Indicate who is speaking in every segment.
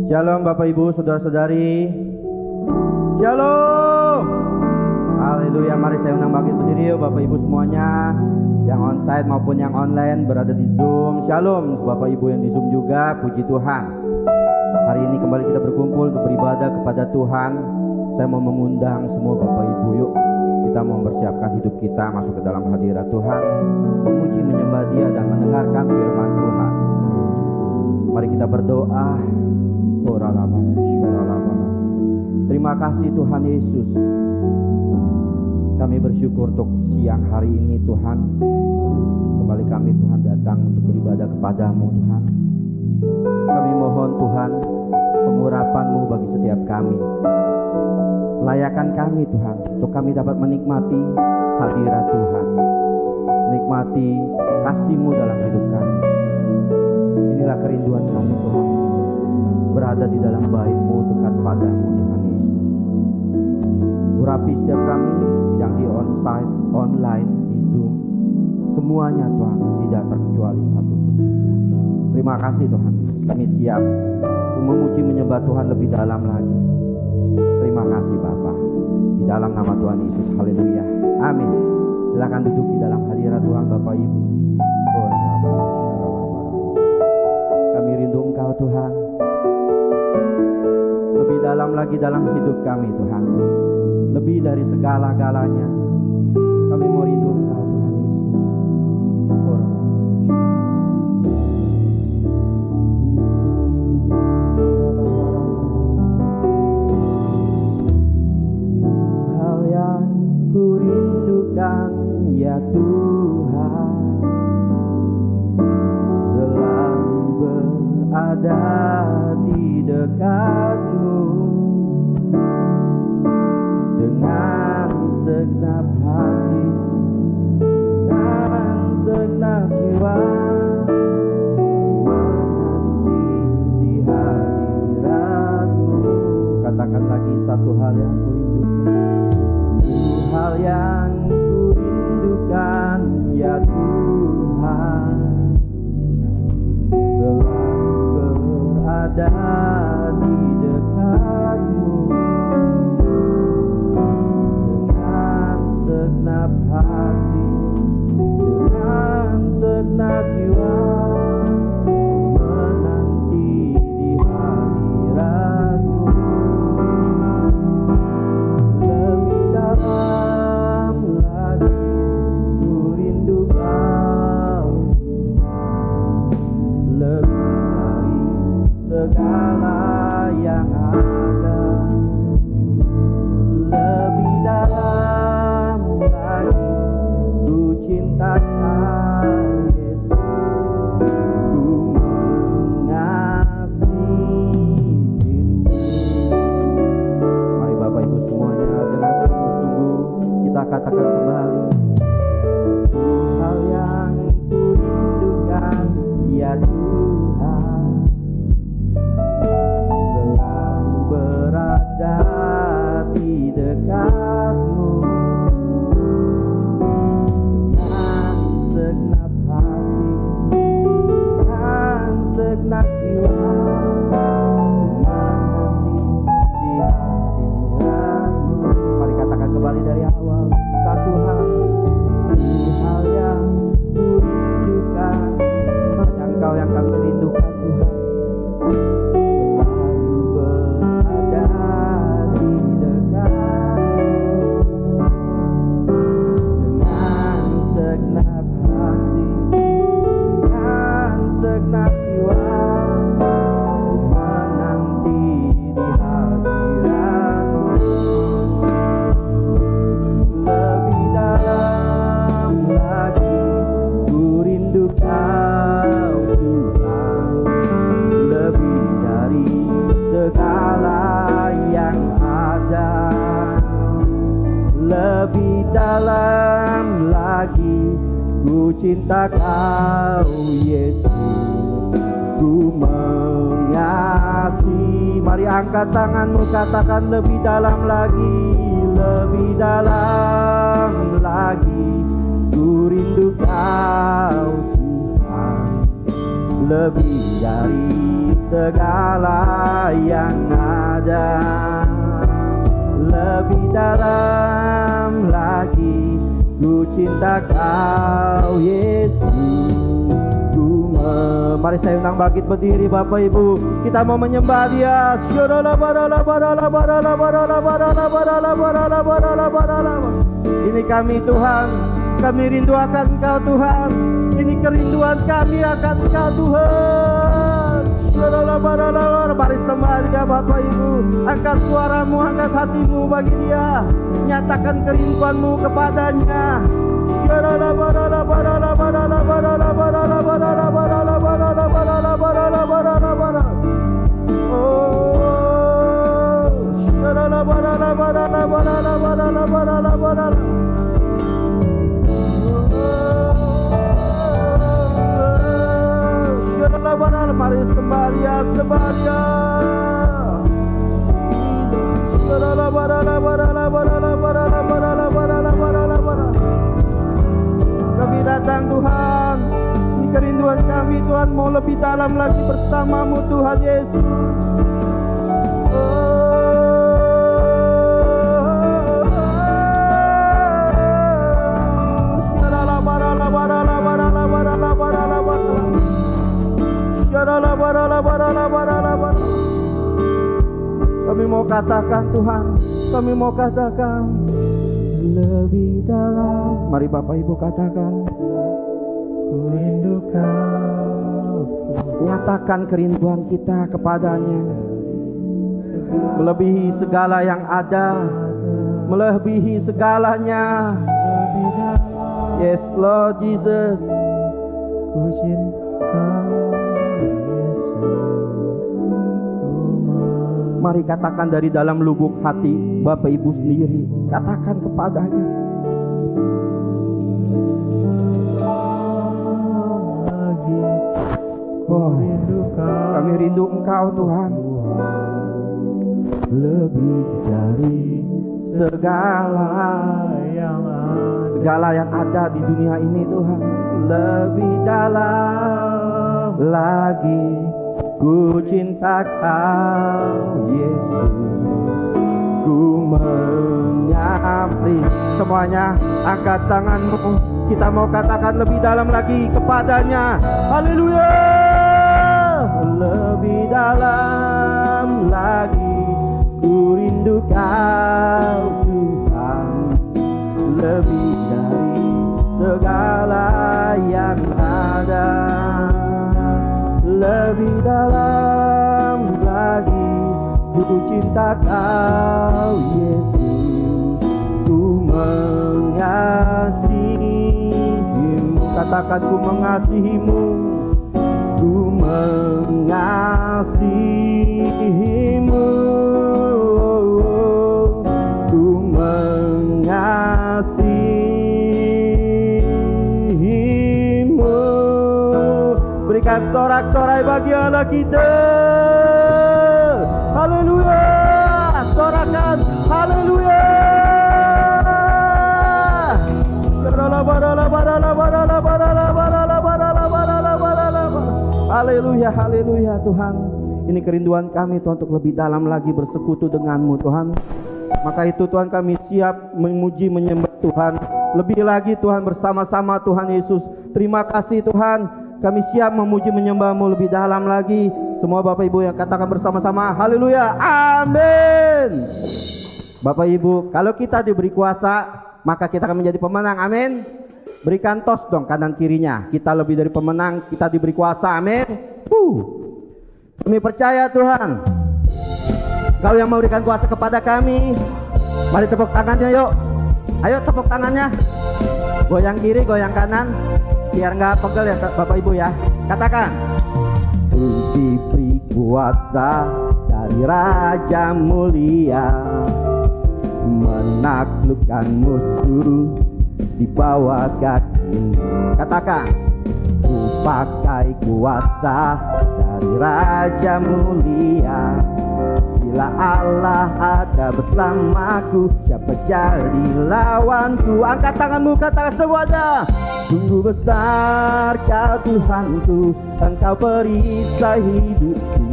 Speaker 1: Shalom Bapak Ibu, Saudara-saudari. Shalom. Haleluya, mari saya undang bangkit berdiri yuk Bapak Ibu semuanya, yang onsite maupun yang online berada di Zoom. Shalom Bapak Ibu yang di Zoom juga, puji Tuhan. Hari ini kembali kita berkumpul untuk beribadah kepada Tuhan. Saya mau mengundang semua Bapak Ibu, yuk kita mau mempersiapkan hidup kita masuk ke dalam hadirat Tuhan, memuji menyembah Dia dan mendengarkan firman Tuhan. Mari kita berdoa. Terima kasih Tuhan Yesus. Kami bersyukur untuk siang hari ini Tuhan. Kembali kami Tuhan datang untuk beribadah kepada-Mu Tuhan. Kami mohon Tuhan pengurapan-Mu bagi setiap kami. Layakan kami Tuhan untuk kami dapat menikmati hadirat Tuhan, menikmati kasih-Mu dalam hidup kami. Inilah kerinduan kami Tuhan, berada di dalam bait-Mu dekat padamu Tuhan Yesus. Urapi setiap kami yang di onsite, online, di Zoom, semuanya Tuhan, tidak terkecuali satu pun juga. Terima kasih Tuhan, kami siap untuk memuji menyembah Tuhan lebih dalam lagi. Terima kasih Bapa, di dalam nama Tuhan Yesus. Haleluya, amin. Silakan duduk di dalam hadirat Tuhan Bapak Ibu. Kami rindu Engkau Tuhan, lebih dalam lagi dalam hidup kami Tuhan, lebih dari segala-galanya. Kami mau rindu Engkau Tuhan Yesus. Hal yang ku rindukan ya Tuhan, selalu berada di dekat-Mu dengan segenap hati, dengan segenap jiwa, menanti di hadirat-Mu. Katakan lagi, satu hal yang ku rindukan, hal yang ku rindukan ya Tuhan, selalu berada di dekat-Mu dengan segenap hati, dengan segenap jiwa, menanti di hadirat-Mu. Lebih dalam lagi ku rindu Kau, lebih dari segala yang ada, lebih dalam lagi ku cinta Kau Yesus, ku mengasihi-Mu. Mari Bapak Ibu semuanya dengan sungguh-sungguh kita katakan kembali, hal yang ku rindukan ya Tuhan, selalu berada di dekat-Mu dengan segenap hati, dengan segenap jiwa, menanti di hadirat-Mu. Mari katakan kembali dari awal, satu hal yang ku rindukan, hanya Engkau yang kami rindukan Tuhan, selalu berada di dekat-Mu dengan segenap hati, dengan segenap jiwa, menanti di hadirat-Mu. Lebih dalam lagi ku rindu Kau Tuhan, lebih dari segala yang ada, lebih dalam lagi ku cinta Kau Yesus, ku mengasihi. Mari angkat tanganmu, katakan lebih dalam lagi, lebih dalam lagi ku rindu Kau Tuhan, lebih dari segala yang ada, lebih dalam lagi ku cinta Kau Yesus. Mari saya undang bangkit berdiri Bapak Ibu, kita mau menyembah Dia. Ini kami Tuhan, kami rindu akan Engkau Tuhan, ini kerinduan kami akan Engkau Tuhan. Mari sembah Dia Bapak Ibu, angkat suaramu, angkat hatimu bagi Dia, nyatakan kerinduanmu kepadanya. Mari sembah Dia, sembah Dia. Kami datang Tuhan, ini kerinduan kami Tuhan, mau lebih dalam lagi bersamamu Tuhan Yesus. Kami mau katakan Tuhan, kami mau katakan lebih dalam. Mari Bapak Ibu katakan, ku rindu Kau. Nyatakan kerinduan kita kepadanya, melebihi segala yang ada, melebihi segalanya. Yes Lord Jesus, ku cinta Yesus. Mari katakan dari dalam lubuk hati Bapak Ibu sendiri, katakan kepadanya. Oh, kami rindu Engkau Tuhan, lebih dari segala yang ada di dunia ini Tuhan, lebih dalam lagi ku cinta Kau Yesus, ku mengabdi. Semuanya angkat tanganmu, kita mau katakan lebih dalam lagi kepadanya. Haleluya. Lebih dalam lagi ku rindu Kau Tuhan, lebih dari segala yang ada, lebih dalam lagi ku cinta Kau Yesus, ku mengasihimu. Katakan ku mengasihimu, ku mengasihimu, ku mengasihimu. Berikan sorak-sorai bagi Allah kita. Haleluya. Sorakan haleluya. Haleluya, haleluya Tuhan. Ini kerinduan kami Tuhan, untuk lebih dalam lagi bersekutu dengan-Mu Tuhan. Maka itu Tuhan, kami siap memuji menyembah Tuhan lebih lagi Tuhan, bersama-sama Tuhan Yesus. Terima kasih Tuhan, kami siap memuji menyembah-Mu lebih dalam lagi. Semua Bapak Ibu yang katakan bersama-sama haleluya, amin. Bapak Ibu, kalau kita diberi kuasa, maka kita akan menjadi pemenang, amin. Berikan tos dong kanan kirinya, kita lebih dari pemenang, kita diberi kuasa, amin. Kami percaya Tuhan, Kau yang memberikan kuasa kepada kami. Mari tepuk tangannya yuk. Ayo tepuk tangannya, goyang kiri, goyang kanan, biar nggak pegel ya Bapak Ibu ya. Katakan, diberi kuasa dari Raja mulia, menaklukkan musuh di bawah kaki. Katakan, ku pakai kuasa dari Raja mulia, Bila Allah ada bersamaku, siapa jadi lawanku? Angkat tanganmu, katakan semuanya. Sungguh besar Kau Tuhanku, Engkau perisai hidupku.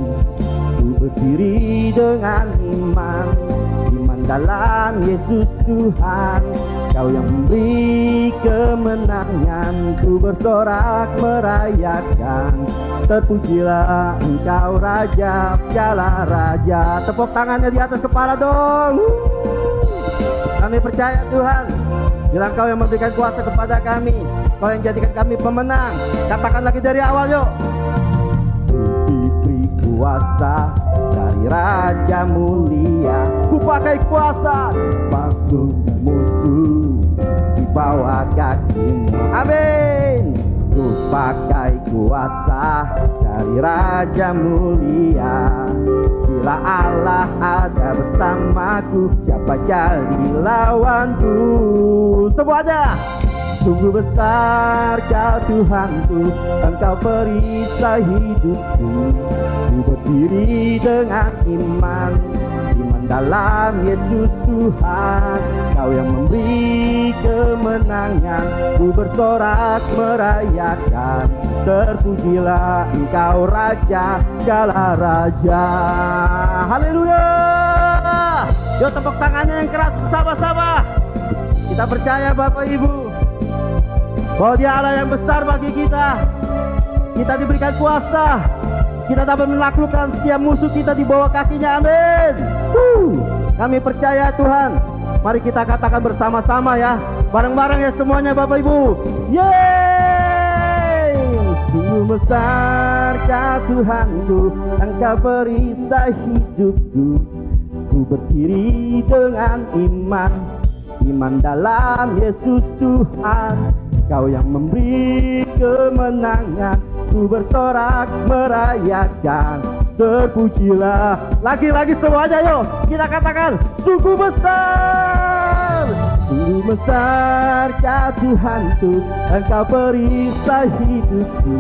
Speaker 1: Ku berdiri dengan iman dalam Yesus Tuhan. Kau yang memberi kemenangan, ku bersorak merayakan. Terpujilah Engkau Raja, segala Raja. Tepuk tangannya di atas kepala dong. Kami percaya Tuhan, bila Kau yang memberikan kuasa kepada kami, Kau yang jadikan kami pemenang. Katakan lagi dari awal yuk. Diberi kuasa dari Raja mulia, ku pakai kuasa waktu musuh di bawah kakimu. Amin. Ku pakai kuasa dari Raja mulia. Bila Allah ada bersamaku, siapa jadi lawanku? Semuanya. Sungguh besar Kau Tuhanku, Engkau perisai hidupku. Ku berdiri dengan iman dalam Yesus Tuhan. Kau yang memberi kemenangan, ku bersorak merayakan. Terpujilah Engkau Raja, segala Raja. Haleluya. Yuk tepuk tangannya yang keras bersama-sama. Kita percaya Bapak Ibu bahwa Dia Allah yang besar bagi kita. Kita diberikan kuasa, kita dapat menaklukkan setiap musuh kita di bawah kakinya. Amin. Kami percaya Tuhan. Mari kita katakan bersama-sama ya, bareng-bareng ya semuanya Bapak Ibu. Yeay. Sungguh besar Kau Tuhanku, Engkau perisai hidupku. Ku berdiri dengan iman dalam Yesus Tuhan. Kau yang memberi kemenangan, ku bersorak merayakan. Terpujilah. Lagi-lagi semuanya yuk, kita katakan sungguh besar. Sungguh besar Kau Tuhanku, Engkau perisai hidupku.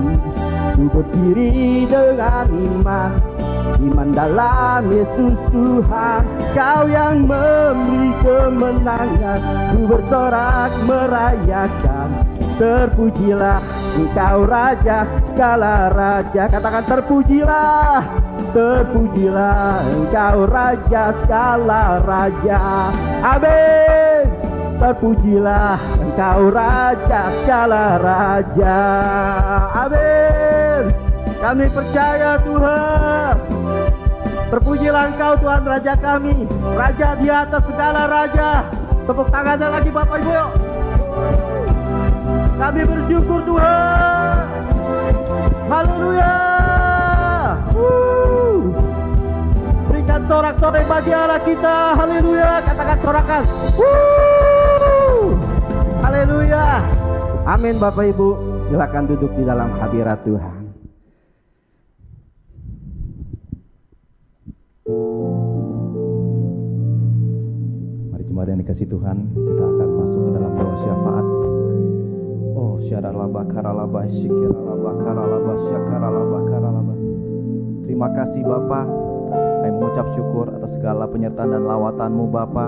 Speaker 1: Ku berdiri dengan iman dalam Yesus Tuhan. Kau yang memberi kemenangan, ku bersorak merayakan. Terpujilah Engkau Raja, segala Raja. Katakan terpujilah. Terpujilah Engkau Raja, segala Raja. Amin. Terpujilah Engkau Raja, segala Raja. Amin. Kami percaya Tuhan. Terpujilah Engkau Tuhan Raja kami, Raja di atas segala Raja. Tepuk tangannya lagi Bapak Ibu yuk. Kami bersyukur Tuhan. Haleluya. Berikan sorak-sorai bagi Allah kita. Haleluya. Katakan sorakan. Haleluya. Amin Bapak Ibu. Silakan duduk di dalam hadirat Tuhan. Mari jemaat yang dikasihi Tuhan, kita akan masuk ke dalam doa syafaat. Oh, syaralaba karalaba syikiralaba karalaba syakaralaba karalaba. Terima kasih Bapa. Kami mengucap syukur atas segala penyertaan dan lawatan-Mu Bapa.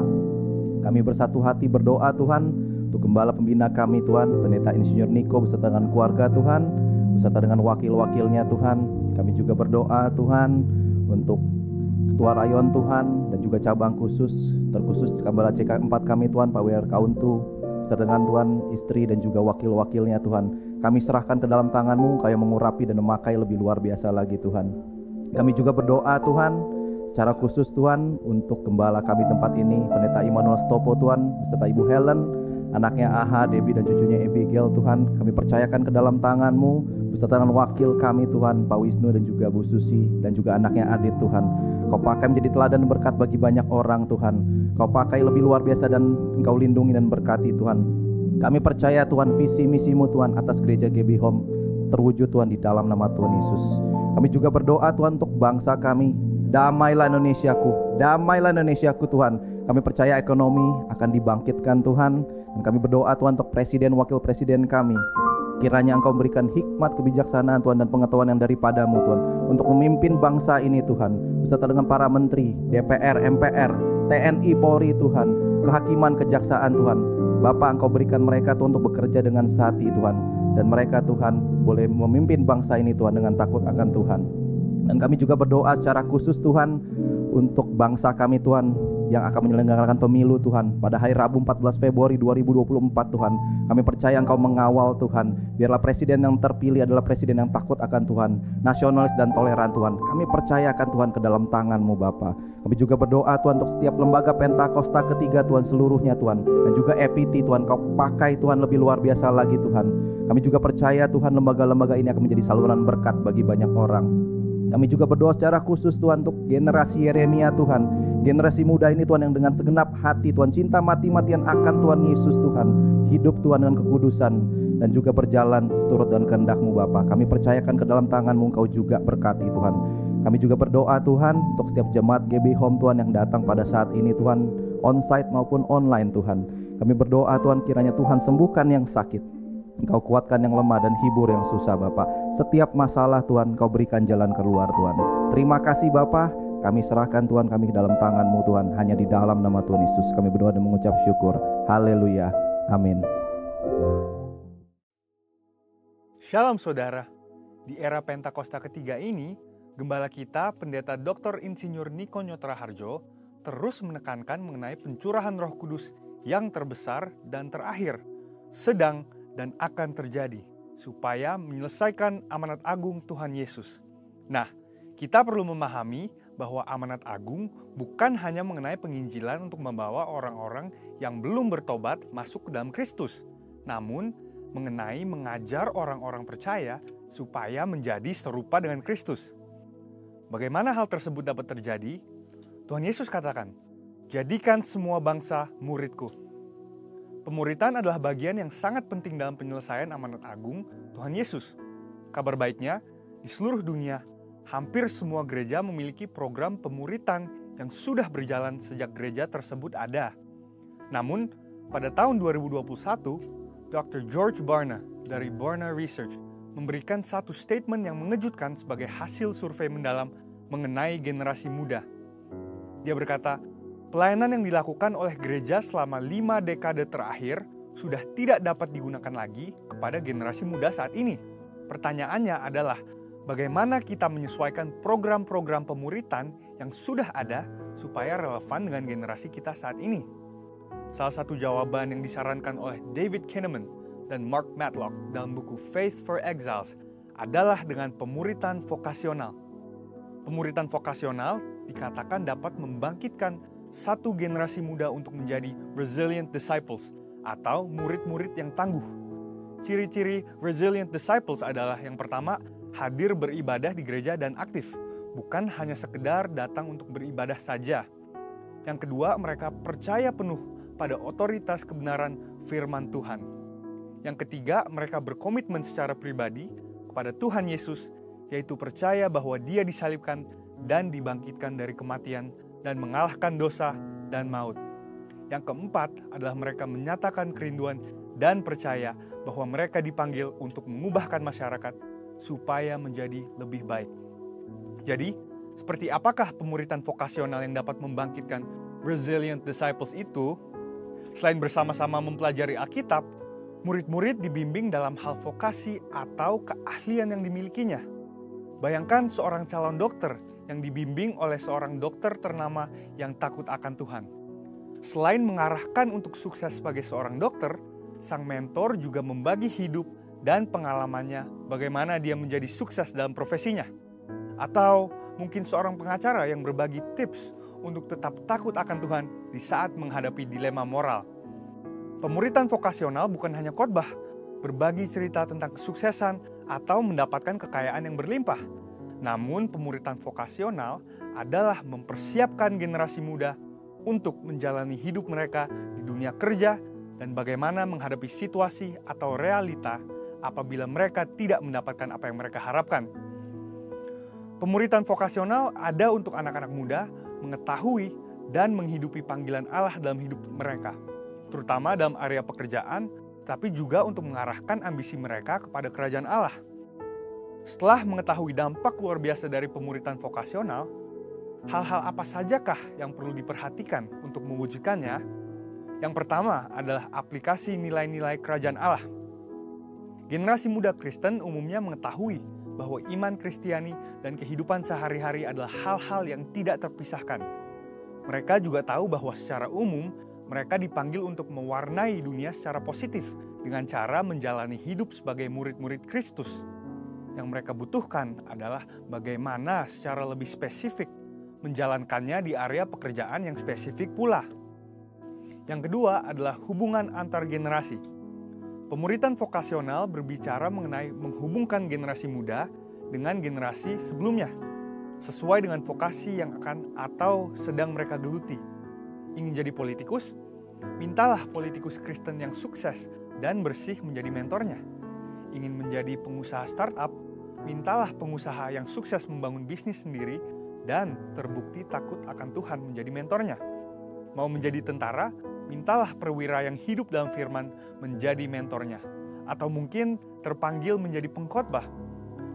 Speaker 1: Kami bersatu hati berdoa Tuhan untuk gembala pembina kami Tuhan, Pendeta Insinyur Niko beserta dengan keluarga Tuhan, beserta dengan wakil-wakilnya Tuhan. Kami juga berdoa Tuhan untuk Ketua Rayon Tuhan dan juga cabang khusus, terkhusus Gembala CK4 kami Tuhan, Pak W.R. Kauntu, beserta dengan Tuhan istri dan juga wakil-wakilnya Tuhan. Kami serahkan ke dalam tangan-Mu, Kau yang mengurapi dan memakai lebih luar biasa lagi Tuhan. Kami juga berdoa Tuhan secara khusus Tuhan untuk gembala kami tempat ini, Pendeta Immanuel Stopo Tuhan, beserta Ibu Helen, anaknya Aha, Debbie dan cucunya Abigail Tuhan. Kami percayakan ke dalam tangan-Mu beserta dengan wakil kami Tuhan, Pak Wisnu dan juga Bu Susi dan juga anaknya Adit Tuhan. Kau pakai menjadi teladan dan berkat bagi banyak orang Tuhan. Kau pakai lebih luar biasa dan Engkau lindungi dan berkati Tuhan. Kami percaya Tuhan visi misi-Mu Tuhan atas gereja GB Home terwujud Tuhan di dalam nama Tuhan Yesus. Kami juga berdoa Tuhan untuk bangsa kami. Damailah Indonesiaku, damailah Indonesiaku Tuhan. Kami percaya ekonomi akan dibangkitkan Tuhan. Dan kami berdoa Tuhan untuk presiden, wakil presiden kami. Kiranya Engkau berikan hikmat, kebijaksanaan Tuhan dan pengetahuan yang daripada-Mu Tuhan, untuk memimpin bangsa ini Tuhan, beserta dengan para menteri, DPR, MPR, TNI, Polri Tuhan, kehakiman, kejaksaan Tuhan. Bapa, Engkau berikan mereka Tuhan untuk bekerja dengan sehati Tuhan, dan mereka Tuhan boleh memimpin bangsa ini Tuhan dengan takut akan Tuhan. Dan kami juga berdoa secara khusus Tuhan untuk bangsa kami Tuhan yang akan menyelenggarakan pemilu Tuhan pada hari Rabu 14 Februari 2024 Tuhan. Kami percaya Engkau mengawal Tuhan. Biarlah presiden yang terpilih adalah presiden yang takut akan Tuhan, nasionalis dan toleran Tuhan. Kami percayakan Tuhan ke dalam tangan-Mu Bapa. Kami juga berdoa Tuhan untuk setiap lembaga Pentakosta ketiga Tuhan seluruhnya Tuhan, dan juga EPT Tuhan, Kau pakai Tuhan lebih luar biasa lagi Tuhan. Kami juga percaya Tuhan lembaga-lembaga ini akan menjadi saluran berkat bagi banyak orang. Kami juga berdoa secara khusus Tuhan untuk generasi Yeremia Tuhan, generasi muda ini Tuhan yang dengan segenap hati Tuhan cinta mati-matian akan Tuhan Yesus Tuhan, hidup Tuhan dengan kekudusan dan juga berjalan seturut dan kehendak-Mu Bapa. Kami percayakan ke dalam tangan-Mu, Engkau juga berkati Tuhan. Kami juga berdoa Tuhan untuk setiap jemaat GB Home Tuhan yang datang pada saat ini Tuhan, onsite maupun online Tuhan. Kami berdoa Tuhan kiranya Tuhan sembuhkan yang sakit, Engkau kuatkan yang lemah dan hibur yang susah Bapa. Setiap masalah Tuhan Engkau berikan jalan keluar Tuhan. Terima kasih Bapa. Kami serahkan Tuhan kami ke dalam tangan-Mu Tuhan. Hanya di dalam nama Tuhan Yesus kami berdoa dan mengucap syukur. Haleluya. Amin.
Speaker 2: Shalom saudara. Di era Pentakosta ketiga ini, Gembala kita Pendeta Dr. Insinyur Niko Nyotraharjo terus menekankan mengenai pencurahan Roh Kudus yang terbesar dan terakhir, sedang dan akan terjadi, supaya menyelesaikan amanat agung Tuhan Yesus. Nah, kita perlu memahami bahwa amanat agung bukan hanya mengenai penginjilan untuk membawa orang-orang yang belum bertobat masuk ke dalam Kristus, namun mengenai mengajar orang-orang percaya supaya menjadi serupa dengan Kristus. Bagaimana hal tersebut dapat terjadi? Tuhan Yesus katakan, "Jadikan semua bangsa muridku." Pemuritan adalah bagian yang sangat penting dalam penyelesaian amanat agung Tuhan Yesus. Kabar baiknya, di seluruh dunia, hampir semua gereja memiliki program pemuritan yang sudah berjalan sejak gereja tersebut ada. Namun, pada tahun 2021, Dr. George Barna dari Barna Research memberikan satu statement yang mengejutkan sebagai hasil survei mendalam mengenai generasi muda. Dia berkata, pelayanan yang dilakukan oleh gereja selama 5 dekade terakhir sudah tidak dapat digunakan lagi kepada generasi muda saat ini. Pertanyaannya adalah, bagaimana kita menyesuaikan program-program pemuritan yang sudah ada supaya relevan dengan generasi kita saat ini? Salah satu jawaban yang disarankan oleh David Kinnaman dan Mark Matlock dalam buku Faith for Exiles adalah dengan pemuritan vokasional. Pemuritan vokasional dikatakan dapat membangkitkan satu generasi muda untuk menjadi resilient disciples atau murid-murid yang tangguh. Ciri-ciri resilient disciples adalah yang pertama, hadir beribadah di gereja dan aktif, bukan hanya sekedar datang untuk beribadah saja. Yang kedua, mereka percaya penuh pada otoritas kebenaran firman Tuhan. Yang ketiga, mereka berkomitmen secara pribadi kepada Tuhan Yesus, yaitu percaya bahwa Dia disalibkan dan dibangkitkan dari kematian dan mengalahkan dosa dan maut. Yang keempat adalah mereka menyatakan kerinduan dan percaya bahwa mereka dipanggil untuk mengubahkan masyarakat supaya menjadi lebih baik. Jadi, seperti apakah pemuritan vokasional yang dapat membangkitkan resilient disciples itu? Selain bersama-sama mempelajari Alkitab, murid-murid dibimbing dalam hal vokasi atau keahlian yang dimilikinya. Bayangkan seorang calon dokter yang dibimbing oleh seorang dokter ternama yang takut akan Tuhan. Selain mengarahkan untuk sukses sebagai seorang dokter, sang mentor juga membagi hidup dan pengalamannya bagaimana dia menjadi sukses dalam profesinya. Atau mungkin seorang pengacara yang berbagi tips untuk tetap takut akan Tuhan di saat menghadapi dilema moral. Pemuritan vokasional bukan hanya khotbah, berbagi cerita tentang kesuksesan atau mendapatkan kekayaan yang berlimpah. Namun pemuritan vokasional adalah mempersiapkan generasi muda untuk menjalani hidup mereka di dunia kerja dan bagaimana menghadapi situasi atau realita apabila mereka tidak mendapatkan apa yang mereka harapkan. Pemuritan vokasional ada untuk anak-anak muda mengetahui dan menghidupi panggilan Allah dalam hidup mereka, terutama dalam area pekerjaan, tapi juga untuk mengarahkan ambisi mereka kepada kerajaan Allah. Setelah mengetahui dampak luar biasa dari pemuritan vokasional, hal-hal apa sajakah yang perlu diperhatikan untuk mewujudkannya? Yang pertama adalah aplikasi nilai-nilai kerajaan Allah. Generasi muda Kristen umumnya mengetahui bahwa iman Kristiani dan kehidupan sehari-hari adalah hal-hal yang tidak terpisahkan. Mereka juga tahu bahwa secara umum mereka dipanggil untuk mewarnai dunia secara positif dengan cara menjalani hidup sebagai murid-murid Kristus. Yang mereka butuhkan adalah bagaimana secara lebih spesifik menjalankannya di area pekerjaan yang spesifik pula. Yang kedua adalah hubungan antar generasi. Pemuritan vokasional berbicara mengenai menghubungkan generasi muda dengan generasi sebelumnya, sesuai dengan vokasi yang akan atau sedang mereka geluti. Ingin jadi politikus? Mintalah politikus Kristen yang sukses dan bersih menjadi mentornya. Ingin menjadi pengusaha startup? Mintalah pengusaha yang sukses membangun bisnis sendiri dan terbukti takut akan Tuhan menjadi mentornya. Mau menjadi tentara? Mintalah perwira yang hidup dalam firman menjadi mentornya. Atau mungkin terpanggil menjadi pengkhotbah.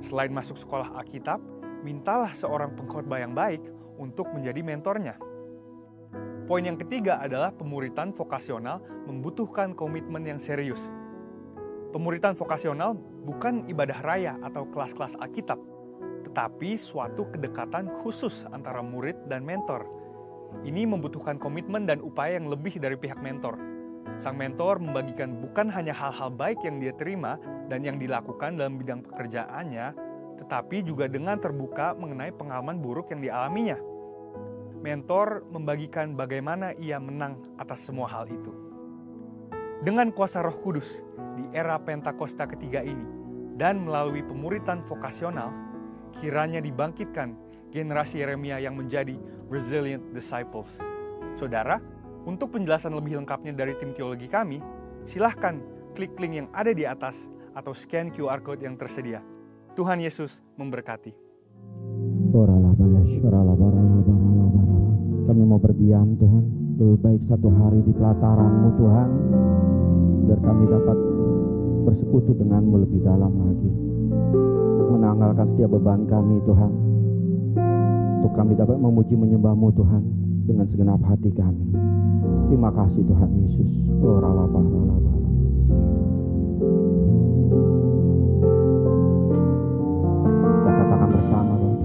Speaker 2: Selain masuk sekolah Alkitab, mintalah seorang pengkhotbah yang baik untuk menjadi mentornya. Poin yang ketiga adalah pemuritan vokasional membutuhkan komitmen yang serius. Pemuritan vokasional bukan ibadah raya atau kelas-kelas Alkitab, tetapi suatu kedekatan khusus antara murid dan mentor. Ini membutuhkan komitmen dan upaya yang lebih dari pihak mentor. Sang mentor membagikan bukan hanya hal-hal baik yang dia terima dan yang dilakukan dalam bidang pekerjaannya, tetapi juga dengan terbuka mengenai pengalaman buruk yang dialaminya. Mentor membagikan bagaimana ia menang atas semua hal itu. Dengan kuasa Roh Kudus di era Pentakosta ketiga ini dan melalui pemuritan vokasional, kiranya dibangkitkan generasi Yeremia yang menjadi resilient disciples. Saudara, untuk penjelasan lebih lengkapnya dari tim teologi kami, silahkan klik link yang ada di atas atau scan QR Code yang tersedia. Tuhan Yesus memberkati.
Speaker 1: Kami mau berdiam Tuhan, lebih baik satu hari di pelataran-Mu Tuhan, biar kami dapat bersekutu dengan-Mu lebih dalam lagi. Menanggalkan setiap beban kami Tuhan, untuk kami dapat memuji menyembah-Mu Tuhan dengan segenap hati kami. Terima kasih Tuhan Yesus. Kita katakan bersama Tuhan.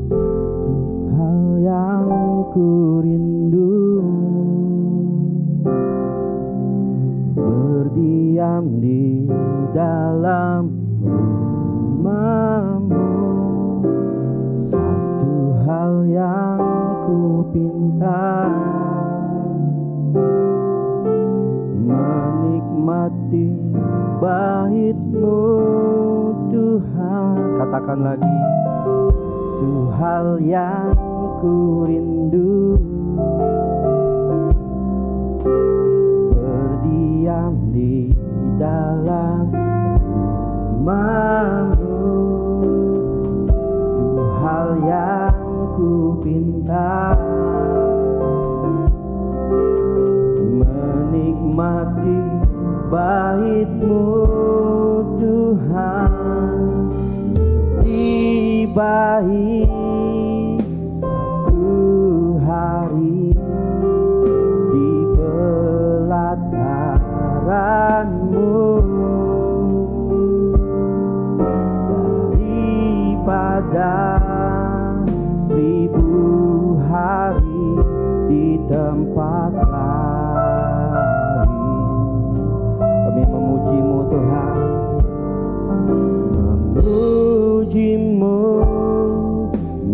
Speaker 1: Satu hal yang ku rindu, berdiam di dalam rumah-Mu. Satu hal yang ku pinta, menikmati bait-Mu Tuhan. Katakan lagi. Satu hal yang ku rindu, berdiam di dalam rumah-Mu. Satu hal yang ku pinta, menikmati bait-Mu Tuhan. Lebih baik satu hari di pelataran-Mu daripada 1000 hari di tempat lain. Kami memuji-Mu Tuhan, memuji-Mu,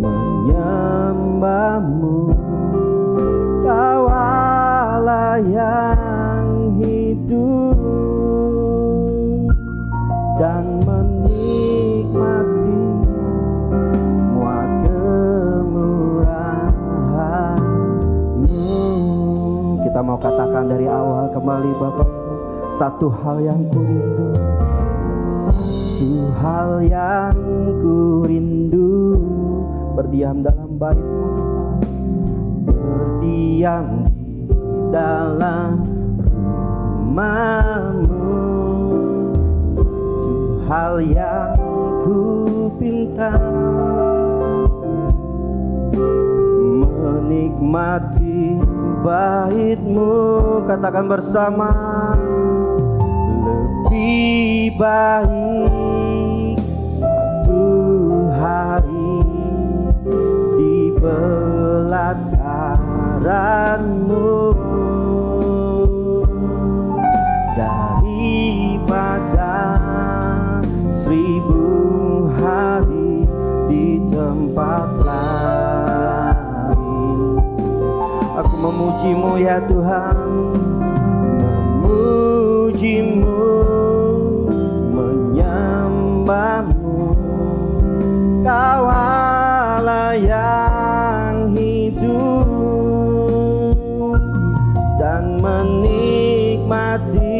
Speaker 1: menyembah-Mu. Kau Allah yang hidup dan menikmati semua kemurahan-Mu. Kita mau katakan dari awal kembali Bapak. Satu hal yang ku rindu, satu hal yang ku rindu, berdiam dalam bait-Mu Tuhan, berdiam di dalam rumah-Mu. Satu hal yang ku pinta, menikmati bait-Mu. Katakan bersama, lebih baik satu hari di pelataran-Mu daripada 1000 hari di tempat lain. Aku memuji-Mu ya Tuhan, memuji-Mu, menyembah-Mu. Kau Allah yang hidup dan menikmati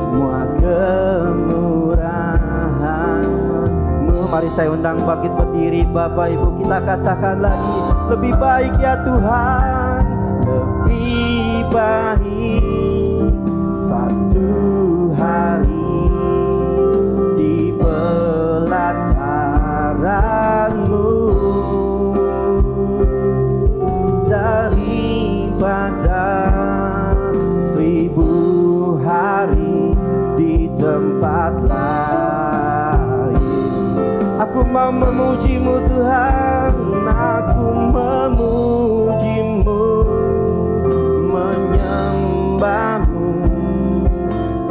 Speaker 1: semua kemurahan-Mu. Mari saya undang bangkit berdiri Bapak Ibu, kita katakan lagi, lebih baik ya Tuhan, lebih baik satu hari di pelataran-Mu daripada 1000 hari di tempat lain. Aku mau memuji-Mu Tuhan, aku memuji-Mu, menyembah-Mu.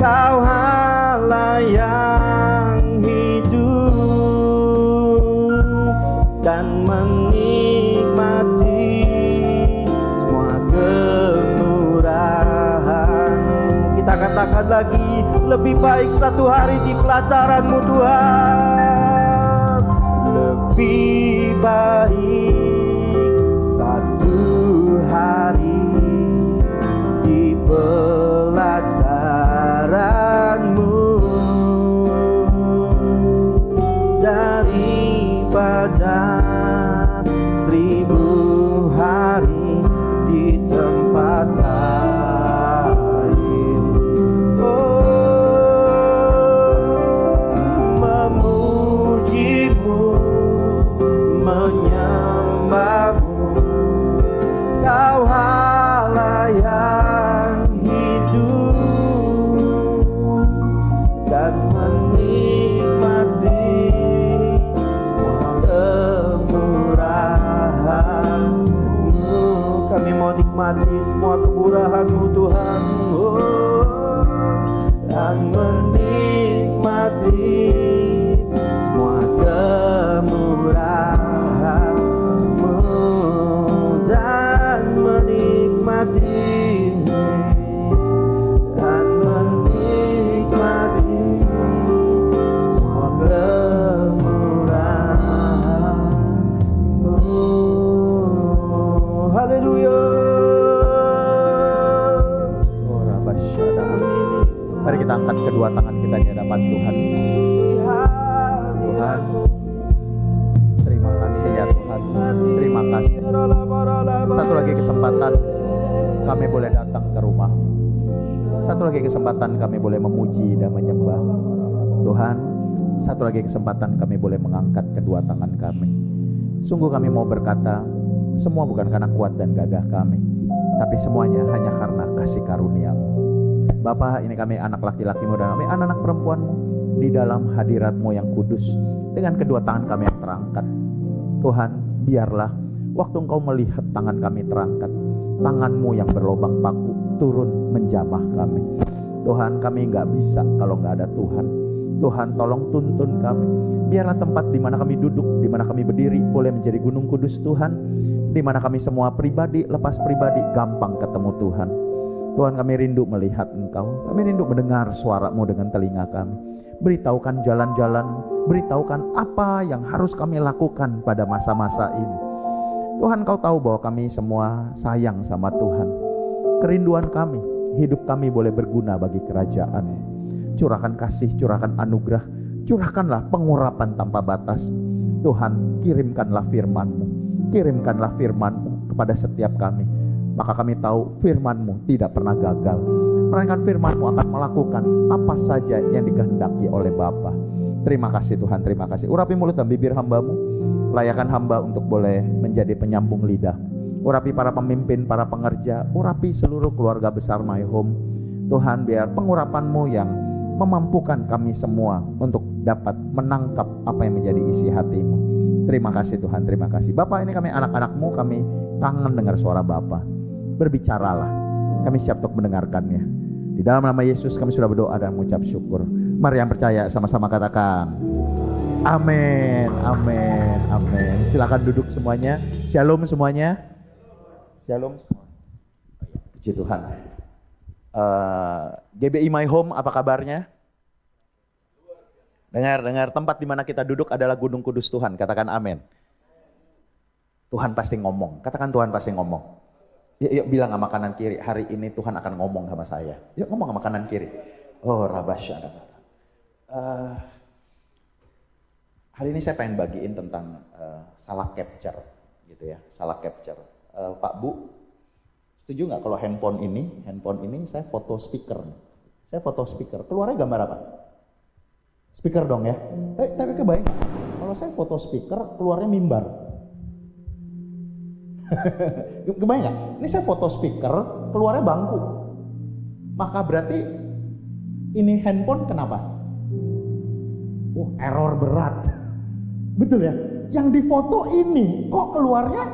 Speaker 1: Kau Allah yang hidup dan menikmati semua kemurahan-Mu. Kita katakan lagi, lebih baik satu hari di pelataran-Mu Tuhan, lebih baik satu hari di pelataran-Mu daripada 1000 hari di tempat lain. Memuji-Mu, menyembah-Mu. Kau Allah yang hidup dan menikmati semua kemurahan-Mu. Kami mau nikmati semua kemurahan-Mu Tuhan, dan menikmati semua kemurahan-Mu, dan menikmati semua kemurahan-Mu. Haleluya. Mari kita angkat kedua tangan kita di hadapan Tuhan. Tuhan, terima kasih ya Tuhan, terima kasih. Satu lagi kesempatan kami boleh datang ke rumah. Satu lagi kesempatan kami boleh memuji dan menyembah Tuhan. Satu lagi kesempatan kami boleh mengangkat kedua tangan kami. Sungguh kami mau berkata, semua bukan karena kuat dan gagah kami, tapi semuanya hanya karena kasih karunia-Mu. Bapa, ini kami anak laki-laki-Mu dan kami anak-anak perempuan-Mu di dalam hadirat-Mu yang kudus, dengan kedua tangan kami yang terangkat. Tuhan, biarlah waktu Engkau melihat tangan kami terangkat, tangan-Mu yang berlobang paku turun menjamah kami. Tuhan, kami nggak bisa kalau nggak ada Tuhan. Tuhan, tolong tuntun kami. Biarlah tempat di mana kami duduk, di mana kami berdiri, boleh menjadi gunung kudus Tuhan, di mana kami semua pribadi, lepas pribadi, gampang ketemu Tuhan. Tuhan, kami rindu melihat Engkau, kami rindu mendengar suara-Mu dengan telinga kami. Beritahukan jalan-jalan, beritahukan apa yang harus kami lakukan pada masa-masa ini. Tuhan, Kau tahu bahwa kami semua sayang sama Tuhan. Kerinduan kami, hidup kami boleh berguna bagi kerajaan. Curahkan kasih, curahkan anugerah, curahkanlah pengurapan tanpa batas. Tuhan, kirimkanlah firman-Mu, kirimkanlah firman-Mu kepada setiap kami. Maka kami tahu firman-Mu tidak pernah gagal, melainkan firman-Mu akan melakukan apa saja yang dikehendaki oleh Bapa. Terima kasih Tuhan, terima kasih. Urapi mulut dan bibir hamba-Mu,
Speaker 3: layakan hamba untuk boleh menjadi penyambung lidah. Urapi para pemimpin, para pengerja, urapi seluruh keluarga besar My Home. Tuhan, biar pengurapan-Mu yang memampukan kami semua untuk dapat menangkap apa yang menjadi isi hati-Mu. Terima kasih Tuhan, terima kasih. Bapak, ini kami anak-anak-Mu, kami kangen dengar suara Bapak. Berbicaralah, kami siap untuk mendengarkannya. Di dalam nama Yesus kami sudah berdoa dan mengucap syukur. Mari yang percaya sama-sama katakan amin, amin, amin. Silakan duduk semuanya. Shalom semuanya. Shalom semua. Puji Tuhan. GBI My Home, apa kabarnya? Dengar, tempat di mana kita duduk adalah Gunung Kudus Tuhan. Katakan amin. Tuhan pasti ngomong. Katakan Tuhan pasti ngomong. Yuk bilang sama kanan kiri, hari ini Tuhan akan ngomong sama saya. Yuk ngomong sama kanan kiri. Oh Rabasyana. Hari ini saya pengen bagiin tentang salah capture, gitu ya, salah capture. Pak Bu, setuju nggak kalau handphone ini saya foto speaker. Saya foto speaker, keluarnya gambar apa? Speaker dong ya. Tapi kebayang, kalau saya foto speaker, keluarnya mimbar. Kebayang nggak? Ini saya foto speaker, keluarnya bangku. Maka berarti ini handphone kenapa? Error berat. Betul ya? Yang difoto ini, kok keluarnya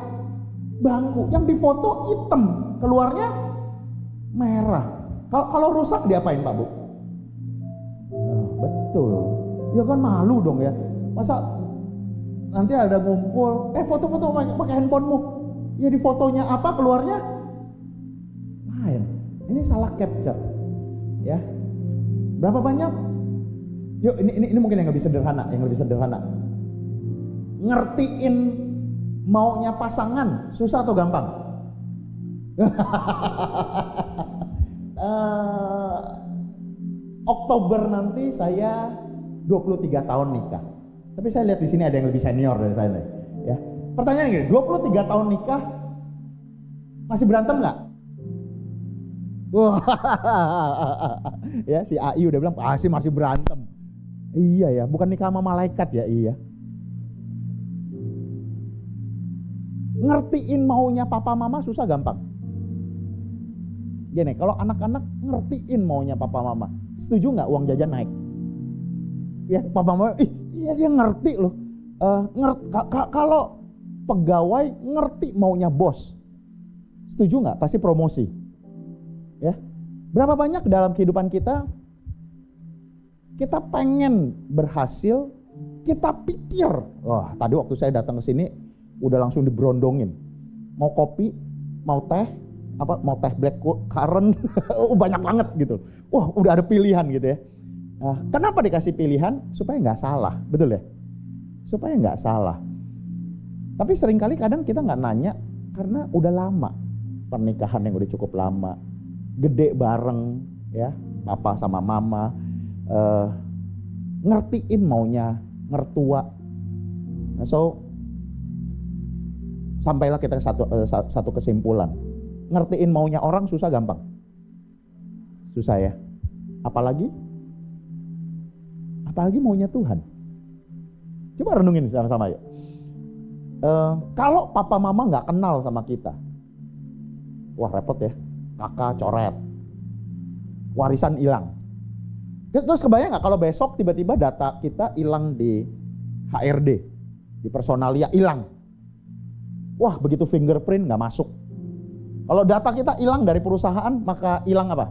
Speaker 3: bangku, yang difoto hitam, keluarnya merah. Kalau rusak diapain Pak Bu? Betul. Ya kan malu dong ya. Masa nanti ada ngumpul, foto-foto pakai handphonemu. Ya di fotonya apa, keluarnya lain. Ini salah capture. Ya. Berapa banyak? Yuk ini mungkin yang lebih sederhana, Ngertiin maunya pasangan susah atau gampang? Oktober nanti saya 23 tahun nikah. Tapi saya lihat di sini ada yang lebih senior dari saya nih, ya. Pertanyaan gini, 23 tahun nikah masih berantem nggak? Ya, si AI udah bilang masih berantem. Iya ya, bukan nikah sama malaikat ya, iya. Ngertiin maunya papa mama susah gampang? Gini, kalau anak-anak ngertiin maunya papa mama, setuju nggak uang jajan naik? Ya, papa mama, iya dia ngerti loh. Kalau pegawai ngerti maunya bos, setuju nggak? Pasti promosi. Ya, berapa banyak dalam kehidupan kita pengen berhasil, kita pikir, tadi waktu saya datang ke sini udah langsung diberondongin. Mau kopi, mau teh black currant, banyak banget gitu. Udah ada pilihan gitu ya. Kenapa dikasih pilihan? Supaya nggak salah, betul ya? Supaya nggak salah. Tapi seringkali kadang kita nggak nanya karena udah lama pernikahan yang udah cukup lama, gede bareng, ya, papa sama mama, ngertiin maunya mertua. So sampailah kita ke satu kesimpulan. Ngertiin maunya orang susah gampang? Susah ya. Apalagi maunya Tuhan. Coba renungin sama-sama yuk. Kalau papa mama nggak kenal sama kita, wah repot ya. Kakak coret, warisan hilang. Terus kebayang nggak kalau besok tiba-tiba data kita hilang di HRD, di personalia hilang. Wah, begitu fingerprint nggak masuk. Kalau data kita hilang dari perusahaan, maka hilang apa?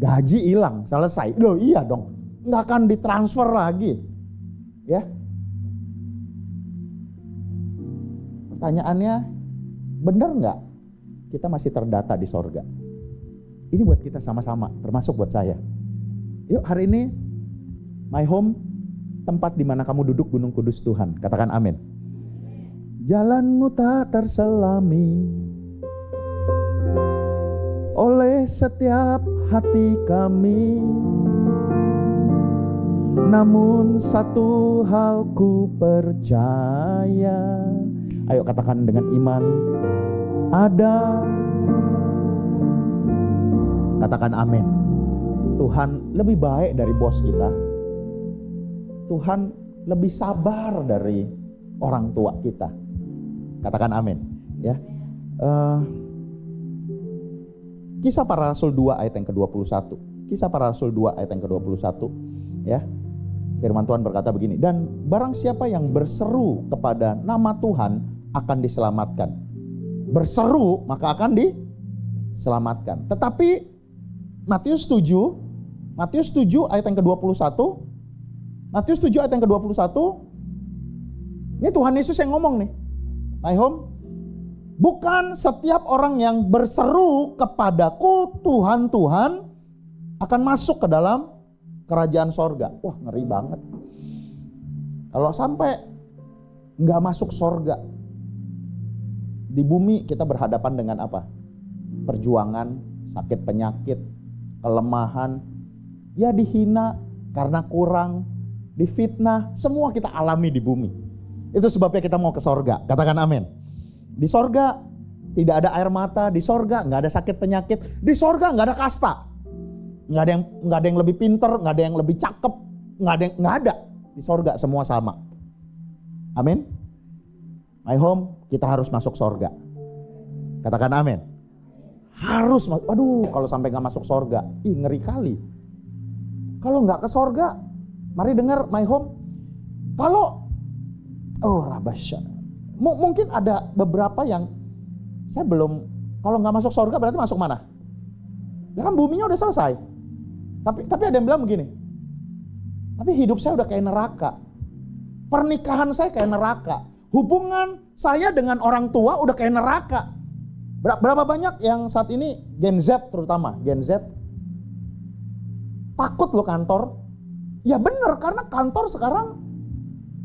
Speaker 3: Gaji hilang, selesai. Loh iya dong, nggak akan ditransfer lagi. Ya. Pertanyaannya, benar nggak kita masih terdata di sorga? Ini buat kita sama-sama, termasuk buat saya. Yuk hari ini, My Home, tempat di mana kamu duduk Gunung Kudus Tuhan. Katakan amin. Jalanmu tak terselami oleh setiap hati kami, namun satu hal ku percaya. Ayo katakan dengan iman, ada. Katakan amin. Tuhan lebih baik dari bos kita. Tuhan lebih sabar dari orang tua kita. Katakan amin. Ya. Kisah Para Rasul 2 ayat yang ke-21. Kisah Para Rasul 2 ayat yang ke-21. Ya. Firman Tuhan berkata begini, dan barang siapa yang berseru kepada nama Tuhan akan diselamatkan. Berseru maka akan diselamatkan. Tetapi Matius 7 ayat yang ke-21. Matius 7 ayat yang ke-21. Ini Tuhan Yesus yang ngomong nih. My home. Bukan setiap orang yang berseru kepadaku Tuhan, Tuhan akan masuk ke dalam kerajaan sorga. Wah, ngeri banget. Kalau sampai nggak masuk sorga, di bumi kita berhadapan dengan apa? Perjuangan, sakit penyakit, kelemahan, ya dihina karena kurang, difitnah, semua kita alami di bumi. Itu sebabnya kita mau ke sorga. Katakan amin. Di sorga tidak ada air mata, di sorga nggak ada sakit penyakit, di sorga nggak ada kasta, nggak ada yang lebih pinter, nggak ada yang lebih cakep, nggak ada. Di sorga semua sama. Amin. My home, kita harus masuk sorga. Katakan amin. Harus, aduh kalau sampai nggak masuk sorga, ngeri kali. Kalau nggak ke sorga, mari dengar my home. Kalau rabasya. Mungkin ada beberapa yang saya belum, kalau nggak masuk sorga berarti masuk mana? Ya kan buminya udah selesai. Tapi ada yang bilang begini, tapi hidup saya udah kayak neraka. Pernikahan saya kayak neraka. Hubungan saya dengan orang tua udah kayak neraka. Berapa banyak yang saat ini Gen Z terutama, Gen Z takut loh kantor. Ya bener, karena kantor sekarang,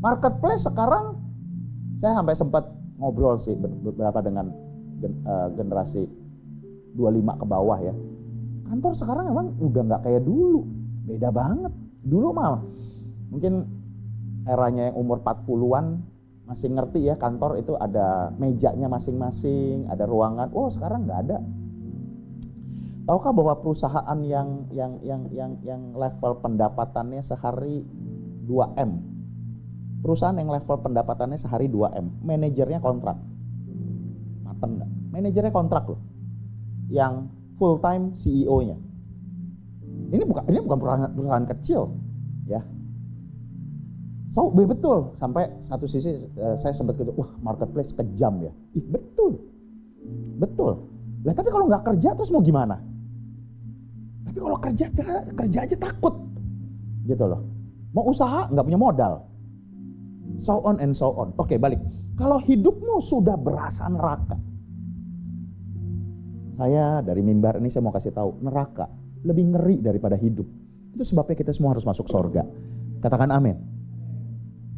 Speaker 3: marketplace sekarang, saya sampai sempat ngobrol sih beberapa dengan generasi 25 ke bawah ya. Kantor sekarang emang udah nggak kayak dulu, beda banget. Dulu mah mungkin eranya yang umur 40-an masih ngerti ya, kantor itu ada mejanya masing-masing, ada ruangan. Oh sekarang nggak ada. Tahukah bahwa perusahaan yang level pendapatannya sehari 2M, perusahaan yang level pendapatannya sehari 2M, manajernya kontrak. Mateng nggak? Manajernya kontrak loh. Yang full time CEO-nya. Ini bukan perusahaan kecil, ya. So betul, sampai satu sisi saya sempat wah marketplace kejam ya. Betul. Lah tapi kalau nggak kerja terus mau gimana? Tapi kalau kerja aja takut, gitu loh. Mau usaha nggak punya modal. So on and so on. Oke, balik. Kalau hidupmu sudah berasa neraka, saya dari mimbar ini saya mau kasih tahu, neraka lebih ngeri daripada hidup. Itu sebabnya kita semua harus masuk surga. Katakan amin.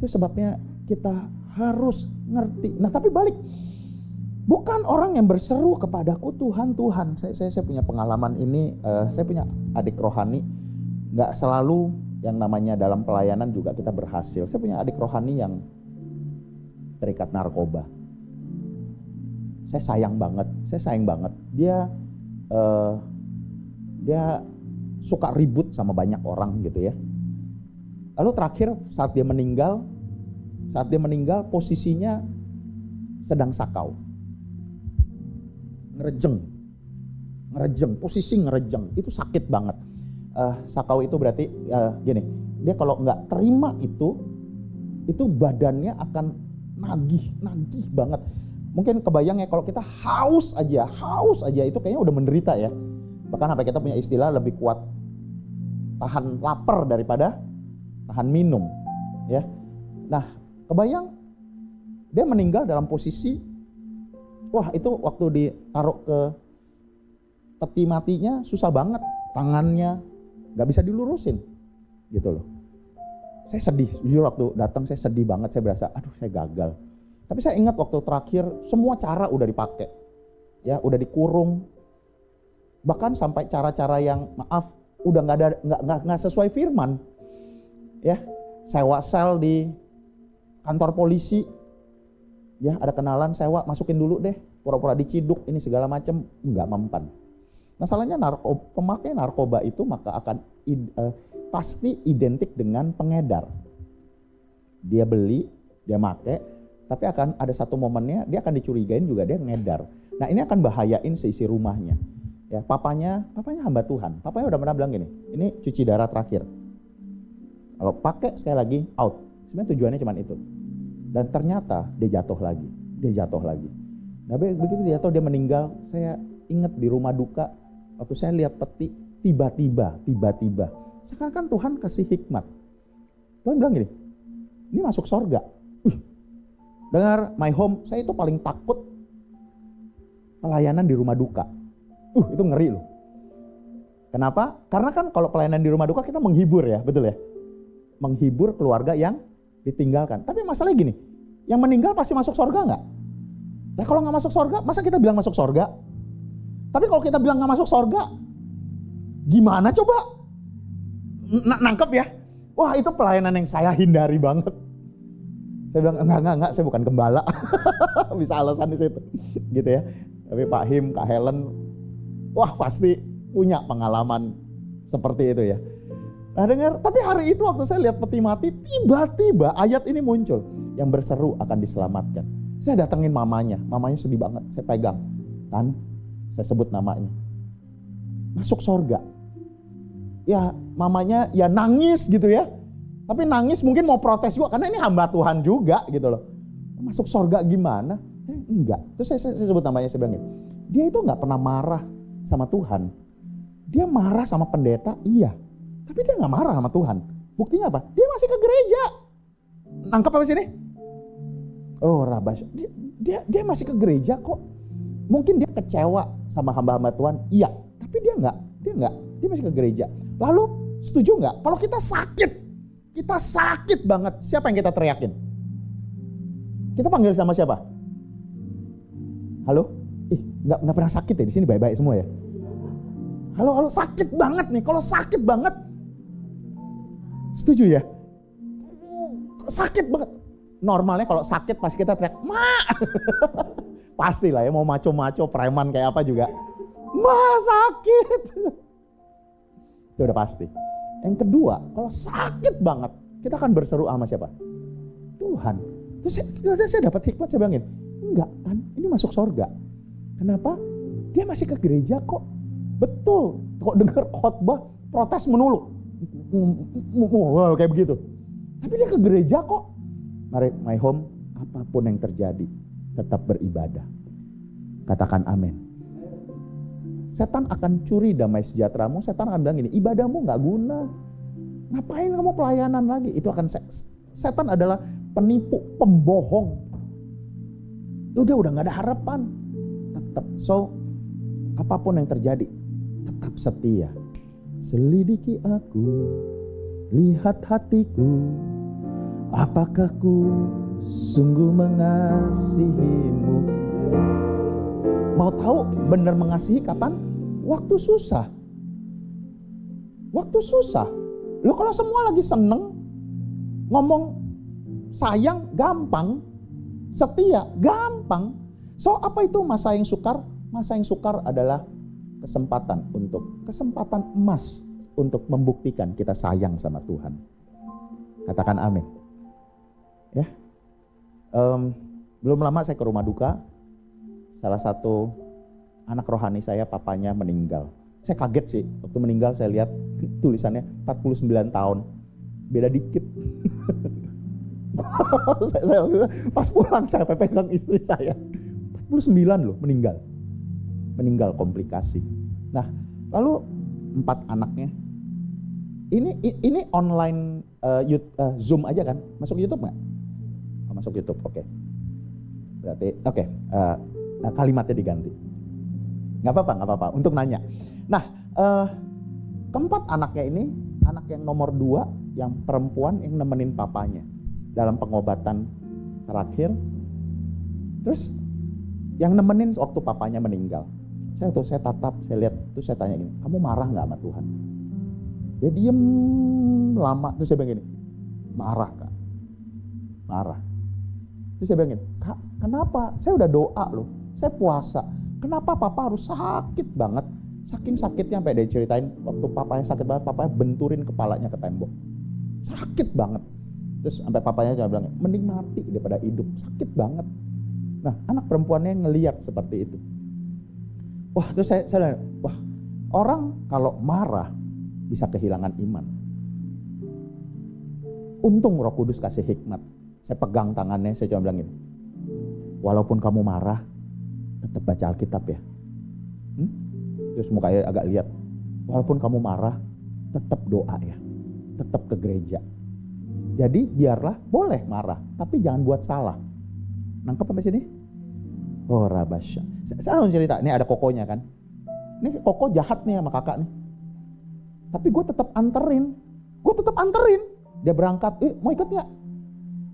Speaker 3: Itu sebabnya kita harus ngerti. Nah tapi balik, bukan orang yang berseru kepadaku Tuhan, Tuhan. Saya punya pengalaman ini. Saya punya adik rohani. Nggak selalu yang namanya dalam pelayanan juga kita berhasil. Saya punya adik rohani yang terikat narkoba. Saya sayang banget. Dia suka ribut sama banyak orang gitu ya. Lalu terakhir saat dia meninggal posisinya sedang sakau. Ngerejeng, posisi ngerejeng. Itu sakit banget. Sakau itu berarti gini, dia kalau nggak terima itu badannya akan nagih banget. Mungkin kebayang ya kalau kita haus aja itu kayaknya udah menderita ya. Bahkan sampai kita punya istilah lebih kuat tahan lapar daripada tahan minum ya. Nah kebayang dia meninggal dalam posisi, wah itu waktu ditaruh ke peti matinya susah banget, tangannya nggak bisa dilurusin gitu loh. Saya sedih, jujur waktu datang saya sedih banget, saya berasa aduh saya gagal. Tapi saya ingat waktu terakhir semua cara udah dipakai, ya udah dikurung, bahkan sampai cara-cara yang maaf udah nggak sesuai firman, ya sewa sel di kantor polisi, ya ada kenalan sewa masukin dulu deh, pura-pura diciduk ini segala macam, nggak mempan. Masalahnya pemakai narkoba itu maka akan pasti identik dengan pengedar. Dia beli, dia make, tapi akan ada satu momennya dia akan dicurigain juga dia ngedar. Nah ini akan bahayain seisi rumahnya. Ya, papanya hamba Tuhan. Papanya udah pernah bilang gini, ini cuci darah terakhir. Kalau pakai sekali lagi out. Sebenarnya tujuannya cuma itu. Dan ternyata dia jatuh lagi. Nah begitu dia jatuh, dia meninggal. Saya ingat di rumah duka waktu saya lihat peti, tiba-tiba. Sekarang kan Tuhan kasih hikmat. Tuhan bilang gini, ini masuk sorga. Dengar My Home, saya itu paling takut pelayanan di rumah duka. Itu ngeri loh. Kenapa? Karena kan kalau pelayanan di rumah duka kita menghibur ya, betul ya? Menghibur keluarga yang ditinggalkan. Tapi masalahnya gini, yang meninggal pasti masuk sorga nggak? Nah kalau nggak masuk sorga, masa kita bilang masuk sorga? Tapi kalau kita bilang nggak masuk sorga, gimana coba? Nangkep ya? Wah itu pelayanan yang saya hindari banget. Saya bilang enggak, saya bukan gembala. Bisa alasan di situ, gitu ya. Tapi Pak Him, Kak Helen, wah pasti punya pengalaman seperti itu ya. Nah dengar, tapi hari itu waktu saya lihat peti mati, tiba-tiba ayat ini muncul. Yang berseru akan diselamatkan. Saya datengin mamanya sedih banget, saya pegang. Kan, saya sebut namanya. Masuk sorga. Ya mamanya ya nangis gitu ya. Tapi nangis mungkin mau protes juga, karena ini hamba Tuhan juga gitu loh. Masuk sorga gimana? Enggak. Terus saya sebut namanya, saya bilang gini, dia itu gak pernah marah sama Tuhan. Dia marah sama pendeta, iya. Tapi dia gak marah sama Tuhan. Buktinya apa? Dia masih ke gereja. Nangkep apa sini? Oh Rabas, dia masih ke gereja kok. Mungkin dia kecewa sama hamba-hamba Tuhan, iya. Tapi dia masih ke gereja. Lalu setuju gak? Kalau kita sakit banget, siapa yang kita teriakin? Kita panggil sama siapa? Halo? Nggak pernah sakit ya di sini, baik-baik semua ya. Halo, sakit banget nih. Kalau sakit banget, setuju ya? Sakit banget. Normalnya kalau sakit pasti kita teriak, Ma. Pastilah ya, mau maco-maco, preman kayak apa juga. Ma sakit. Itu udah pasti. Yang kedua, kalau sakit banget, kita akan berseru sama siapa? Tuhan. Terus saya dapat hikmat, saya bilangin, enggak kan, ini masuk sorga. Kenapa? Dia masih ke gereja kok. Betul, kok dengar khotbah, protes melulu. Kayak begitu. Tapi dia ke gereja kok. Mari My Home, apapun yang terjadi, tetap beribadah. Katakan amin. Setan akan curi damai sejahteramu. Setan akan bilang gini, ibadahmu gak guna. Ngapain kamu pelayanan lagi? Itu akan setan adalah penipu, pembohong. Udah gak ada harapan. Tetap. So, apapun yang terjadi, tetap setia. Selidiki aku, lihat hatiku. Apakah ku sungguh mengasihimu? Mau tahu benar mengasihi kapan? Waktu susah. Loh kalau semua lagi seneng, ngomong sayang gampang, setia gampang. So apa itu masa yang sukar? Masa yang sukar adalah kesempatan emas untuk membuktikan kita sayang sama Tuhan. Katakan amin. Ya. Belum lama saya ke rumah duka. Salah satu anak rohani saya, papanya meninggal. Saya kaget sih, waktu meninggal saya lihat tulisannya 49 tahun. Beda dikit. saya pas pulang saya pegang istri saya. 49 loh meninggal. Meninggal komplikasi. Nah, lalu 4 anaknya. Ini online Zoom aja kan? Masuk YouTube nggak? Oh, masuk YouTube, oke. Berarti oke. Kalimatnya diganti. Nggak apa-apa. Untuk nanya. Nah, keempat anaknya ini, anak yang nomor 2, yang perempuan yang nemenin papanya dalam pengobatan terakhir. Terus yang nemenin waktu papanya meninggal. Saya tatap, saya lihat, terus saya tanya gini, kamu marah nggak sama Tuhan? Dia diem lama, terus saya bilang gini, marah Kak, marah. Terus saya bilang gini, Kak, kenapa? Saya udah doa loh. Saya puasa. Kenapa papa harus sakit banget? Saking sakitnya sampai dia ceritain waktu papanya sakit banget, papanya benturin kepalanya ke tembok. Sakit banget. Terus sampai papanya cuma bilang, mending mati daripada hidup, sakit banget. Nah, anak perempuannya ngeliat seperti itu. Wah, terus saya bilang, wah, orang kalau marah bisa kehilangan iman. Untung Roh Kudus kasih hikmat. Saya pegang tangannya, saya cuma bilang gini, walaupun kamu marah, tetap baca Alkitab ya. Terus mukanya agak lihat, walaupun kamu marah, tetap doa ya, tetap ke gereja. Jadi biarlah boleh marah, tapi jangan buat salah. Nangkep sampai sini? Oh rabasya. Saya mau cerita, ini ada kokonya kan. Ini koko jahat nih sama kakak nih. Tapi gue tetap anterin. Dia berangkat, mau ikut nggak?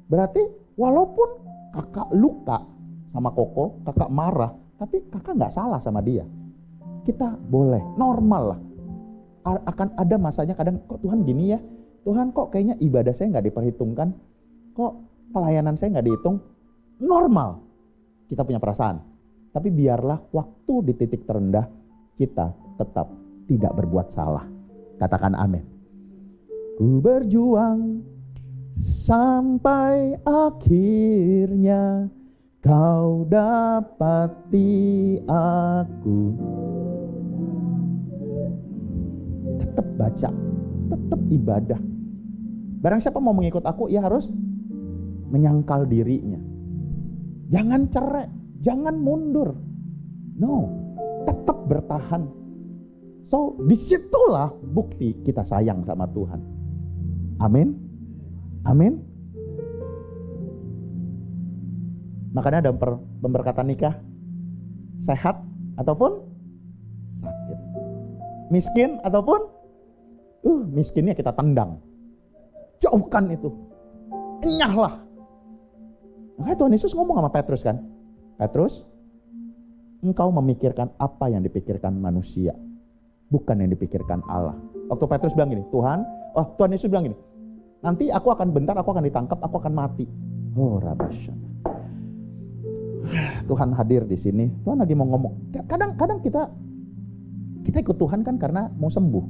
Speaker 3: Berarti walaupun kakak luka sama koko, kakak marah, tapi kakak nggak salah sama dia. Kita boleh, normal lah. Akan ada masanya kadang, kok Tuhan gini ya? Tuhan kok kayaknya ibadah saya nggak diperhitungkan, kok pelayanan saya nggak dihitung. Normal, kita punya perasaan. Tapi biarlah waktu di titik terendah kita tetap tidak berbuat salah. Katakan amin. Ku berjuang sampai akhirnya kau dapati aku. Tetap baca, tetap ibadah. Barang siapa mau mengikut aku, ia harus menyangkal dirinya. Jangan cerai, jangan mundur. No, tetap bertahan. So, disitulah bukti kita sayang sama Tuhan. Amin. Amin. Makanya ada pemberkatan nikah. Sehat ataupun sakit. Miskin ataupun miskinnya kita tendang. Jauhkan itu. Enyahlah. Makanya Tuhan Yesus ngomong sama Petrus kan. Petrus, engkau memikirkan apa yang dipikirkan manusia, bukan yang dipikirkan Allah. Waktu Petrus bilang gini, Tuhan Yesus bilang gini, nanti aku akan ditangkap, aku akan mati. Oh rabasya. Tuhan hadir di sini. Tuhan lagi mau ngomong. Kadang kita ikut Tuhan kan karena mau sembuh.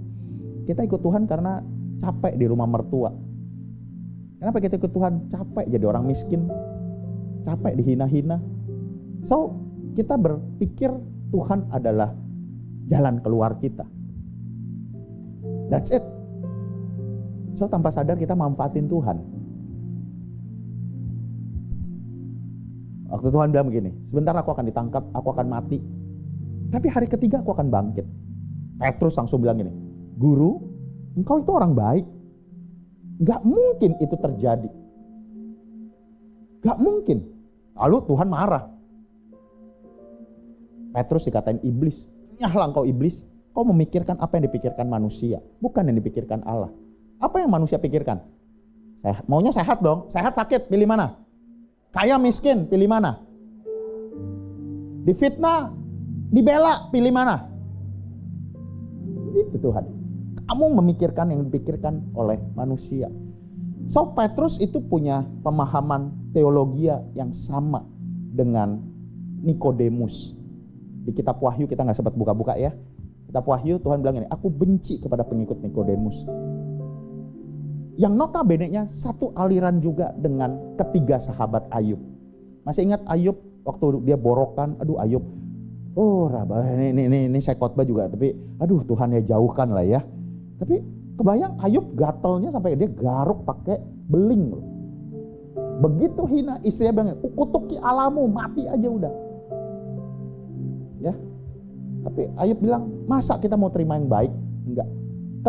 Speaker 3: Kita ikut Tuhan karena capek di rumah mertua. Kenapa kita ikut Tuhan? Capek jadi orang miskin, capek dihina-hina. So, kita berpikir Tuhan adalah jalan keluar kita. That's it. So, tanpa sadar kita manfaatin Tuhan. Waktu Tuhan bilang begini, sebentar aku akan ditangkap, aku akan mati. Tapi hari ketiga aku akan bangkit. Petrus langsung bilang gini, Guru, engkau itu orang baik. Gak mungkin itu terjadi. Gak mungkin. Lalu Tuhan marah. Petrus dikatain iblis. Nyahlah engkau iblis. Kau memikirkan apa yang dipikirkan manusia, bukan yang dipikirkan Allah. Apa yang manusia pikirkan? Maunya sehat dong. Sehat sakit, pilih mana? Kaya miskin, pilih mana? Difitnah, dibela, pilih mana? Itu Tuhan. Kamu memikirkan yang dipikirkan oleh manusia. So, Petrus itu punya pemahaman teologi yang sama dengan Nikodemus. Di kitab Wahyu kita nggak sempat buka-buka ya. Kitab Wahyu Tuhan bilang ini, aku benci kepada pengikut Nikodemus. Yang notabene-nya satu aliran juga dengan ketiga sahabat Ayub. Masih ingat Ayub waktu dia borokan, aduh Ayub, ini saya khotbah juga, tapi aduh Tuhan ya jauhkan lah ya. Tapi kebayang Ayub gatelnya sampai dia garuk pakai beling loh. Begitu hina, istrinya bilang, kutuki Allahmu, mati aja udah. Ya. Tapi Ayub bilang, masa kita mau terima yang baik? Enggak.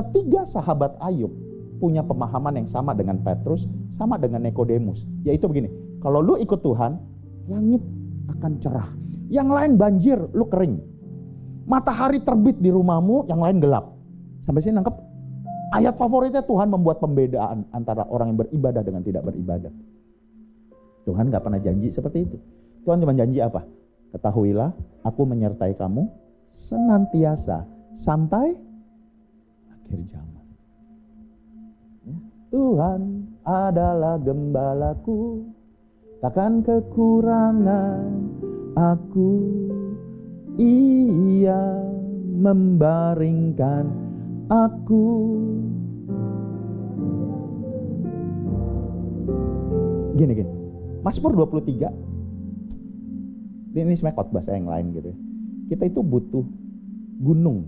Speaker 3: Ketiga sahabat Ayub punya pemahaman yang sama dengan Petrus, sama dengan Nikodemus. Yaitu begini, kalau lu ikut Tuhan, langit akan cerah. Yang lain banjir, lu kering. Matahari terbit di rumahmu, yang lain gelap. Sampai sini nangkep? Ayat favoritnya Tuhan membuat pembedaan antara orang yang beribadah dengan tidak beribadah. Tuhan gak pernah janji seperti itu. Tuhan cuma janji apa? Ketahuilah, aku menyertai kamu senantiasa sampai akhir zaman. Ya. Tuhan adalah gembalaku, takkan kekurangan aku. Ia membaringkan aku Gini. Mazmur 23. Ini sebenarnya khotbah saya yang lain gitu ya. Kita itu butuh gunung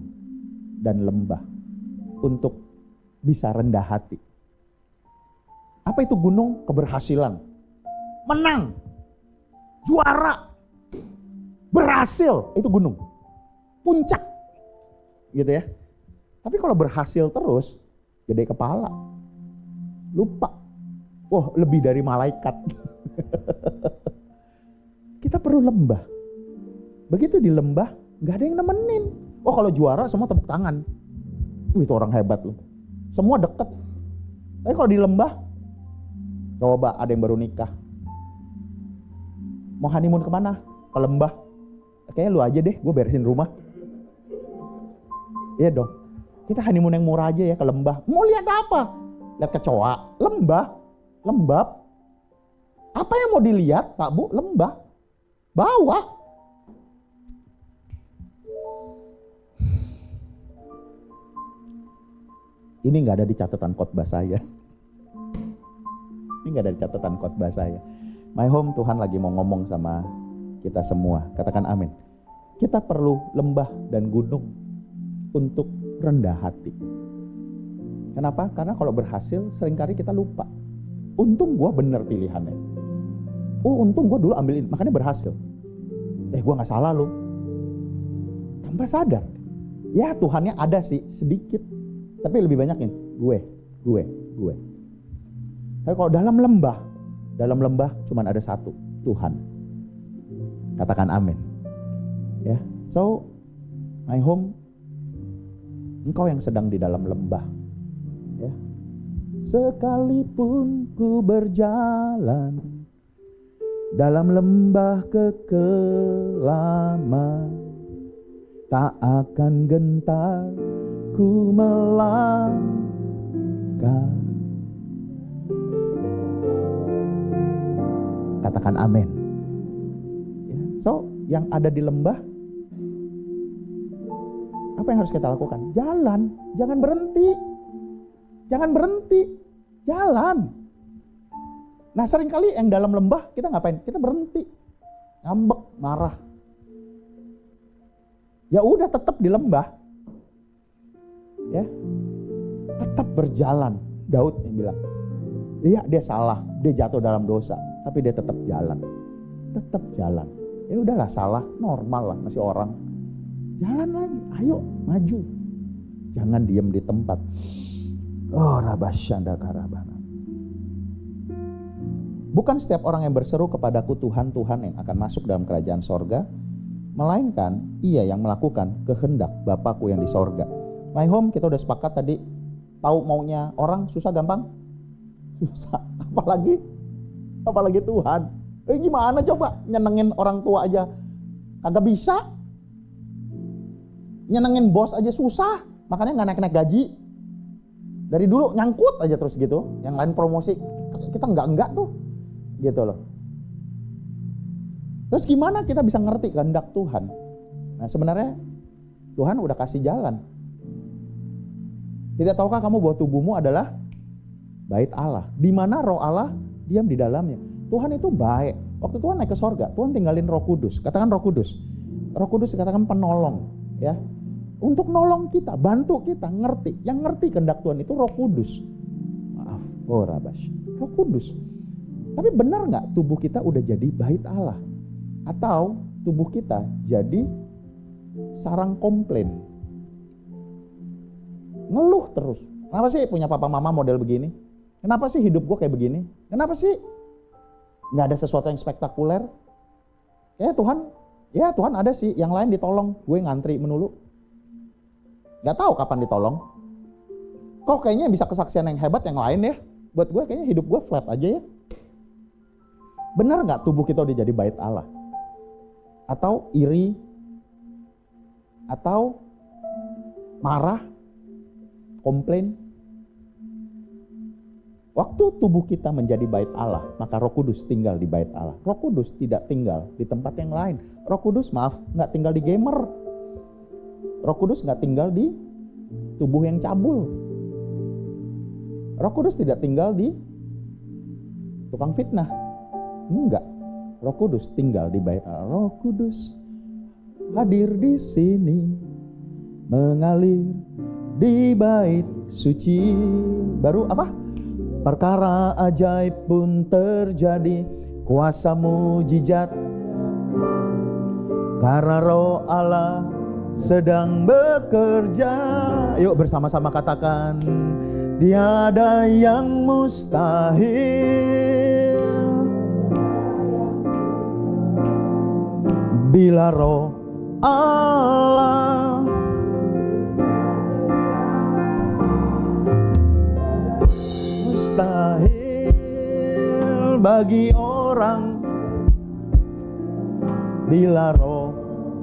Speaker 3: dan lembah untuk bisa rendah hati. Apa itu gunung? Keberhasilan. Menang. Juara. Berhasil. Itu gunung. Puncak. Gitu ya. Tapi kalau berhasil terus, gede kepala. Lupa. Wah, lebih dari malaikat. Kita perlu lembah. Begitu di lembah, gak ada yang nemenin. Oh, kalau juara semua tepuk tangan. Itu orang hebat loh. Semua deket. Tapi kalau di lembah, coba ada yang baru nikah. Mau honeymoon kemana? Ke lembah. Kayaknya lu aja deh, gue beresin rumah. Iya dong. Kita honeymoon yang murah aja ya, ke lembah. Mau lihat apa? Lihat kecoa. Lembab. Apa yang mau dilihat, Kak Bu? Lembah. Bawah. Ini nggak ada di catatan khotbah saya. Ini nggak ada di catatan khotbah saya. My home, Tuhan lagi mau ngomong sama kita semua. Katakan amin. Kita perlu lembah dan gunung untuk rendah hati. Kenapa? Karena kalau berhasil seringkali kita lupa. Untung gue bener pilihannya. Untung gue dulu ambil ini, makanya berhasil. Gue gak salah loh. Tanpa sadar. Ya Tuhannya ada sih, sedikit. Tapi lebih banyak nih, gue. Tapi kalau dalam lembah cuma ada satu, Tuhan. Katakan amin. Ya, so my home, engkau yang sedang di dalam lembah. Ya. Sekalipun ku berjalan dalam lembah kekelaman, tak akan gentar ku melangkah. Katakan amin. Ya. So, yang ada di lembah, apa yang harus kita lakukan? Jalan, jangan berhenti. Jalan. Nah, seringkali yang dalam lembah kita ngapain? Kita berhenti. Ngambek, marah. Ya udah, tetap di lembah. Ya. Tetap berjalan. Daud yang bilang, iya dia salah, dia jatuh dalam dosa, tapi dia tetap jalan. Ya udahlah, salah, normal lah, masih orang. Jalan lagi, ayo maju. Jangan diem di tempat. Oh, rabasyanda karabana. Bukan setiap orang yang berseru kepadaku Tuhan, Tuhan yang akan masuk dalam kerajaan sorga, melainkan ia yang melakukan kehendak Bapakku yang di sorga. My home, kita udah sepakat tadi, tahu maunya orang susah gampang? Susah, apalagi Tuhan. Gimana coba nyenengin orang tua aja kagak bisa. Nyenengin bos aja susah, makanya gak naik-naik gaji. Dari dulu nyangkut aja terus gitu, yang lain promosi, kita enggak tuh, gitu loh. Terus gimana kita bisa ngerti kehendak Tuhan? Nah sebenarnya Tuhan udah kasih jalan. Tidak tahukah kamu bahwa tubuhmu adalah bait Allah, di mana Roh Allah diam di dalamnya. Tuhan itu baik. Waktu Tuhan naik ke sorga, Tuhan tinggalin Roh Kudus. Katakan Roh Kudus. Roh Kudus dikatakan penolong, ya. Untuk nolong kita, bantu kita ngerti. Yang ngerti kehendak Tuhan itu Roh Kudus. Maaf, Roh Kudus. Tapi benar nggak tubuh kita udah jadi bait Allah? Atau tubuh kita jadi sarang komplain? Ngeluh terus. Kenapa sih punya papa mama model begini? Kenapa sih hidup gue kayak begini? Kenapa sih nggak ada sesuatu yang spektakuler? Ya Tuhan ada sih. Yang lain ditolong, gue ngantri melulu. Gak tahu kapan ditolong. Kok kayaknya bisa kesaksian yang hebat yang lain ya? Buat gue kayaknya hidup gue flat aja ya. Benar gak tubuh kita udah jadi bait Allah? Atau iri? Atau marah? Komplain? Waktu tubuh kita menjadi bait Allah, maka Roh Kudus tinggal di bait Allah. Roh Kudus tidak tinggal di tempat yang lain. Roh Kudus gak tinggal di gamer. Roh Kudus gak tinggal di tubuh yang cabul. Roh Kudus tidak tinggal di tukang fitnah. Enggak. Roh Kudus tinggal di bait Allah. Roh Kudus hadir di sini, mengalir di bait suci. Baru apa? Perkara ajaib pun terjadi, kuasa mujizat, karena Roh Allah sedang bekerja. Yuk bersama-sama katakan, tiada yang mustahil bila Roh Allah mustahil bagi orang bila Roh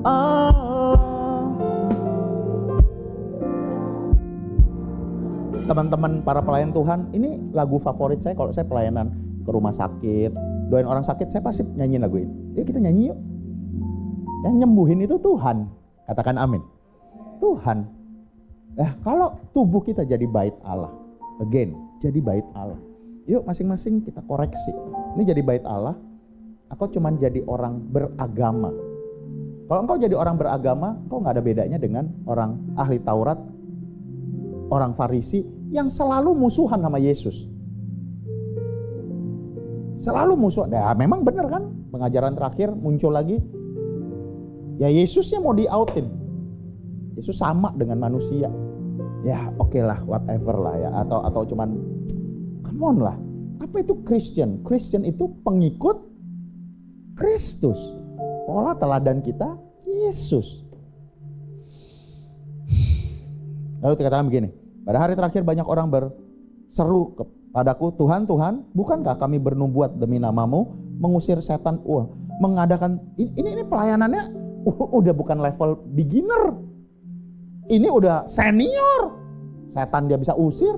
Speaker 3: Allah. Teman-teman para pelayan Tuhan, ini lagu favorit saya kalau saya pelayanan ke rumah sakit, doain orang sakit, saya pasti nyanyiin lagu ini. Yuk kita nyanyi yuk. Yang nyembuhin itu Tuhan. Katakan amin. Tuhan. Kalau tubuh kita jadi bait Allah, again, jadi bait Allah. Yuk masing-masing kita koreksi. Ini jadi bait Allah, aku cuman jadi orang beragama. Kalau engkau jadi orang beragama, engkau gak ada bedanya dengan orang ahli Taurat, orang Farisi yang selalu musuhan sama Yesus. Selalu musuh. Nah, memang benar kan? Pengajaran terakhir muncul lagi. Ya Yesusnya mau di-outin. Yesus sama dengan manusia. Ya oke lah, whatever lah ya. Atau cuman, come on lah. Apa itu Christian? Christian itu pengikut Kristus. Pola teladan kita Yesus. Lalu dikatakan begini, pada hari terakhir banyak orang berseru kepadaku, Tuhan, Tuhan, bukankah kami bernubuat demi namamu, mengusir setan, mengadakan, ini pelayanannya udah bukan level beginner, ini udah senior, setan dia bisa usir.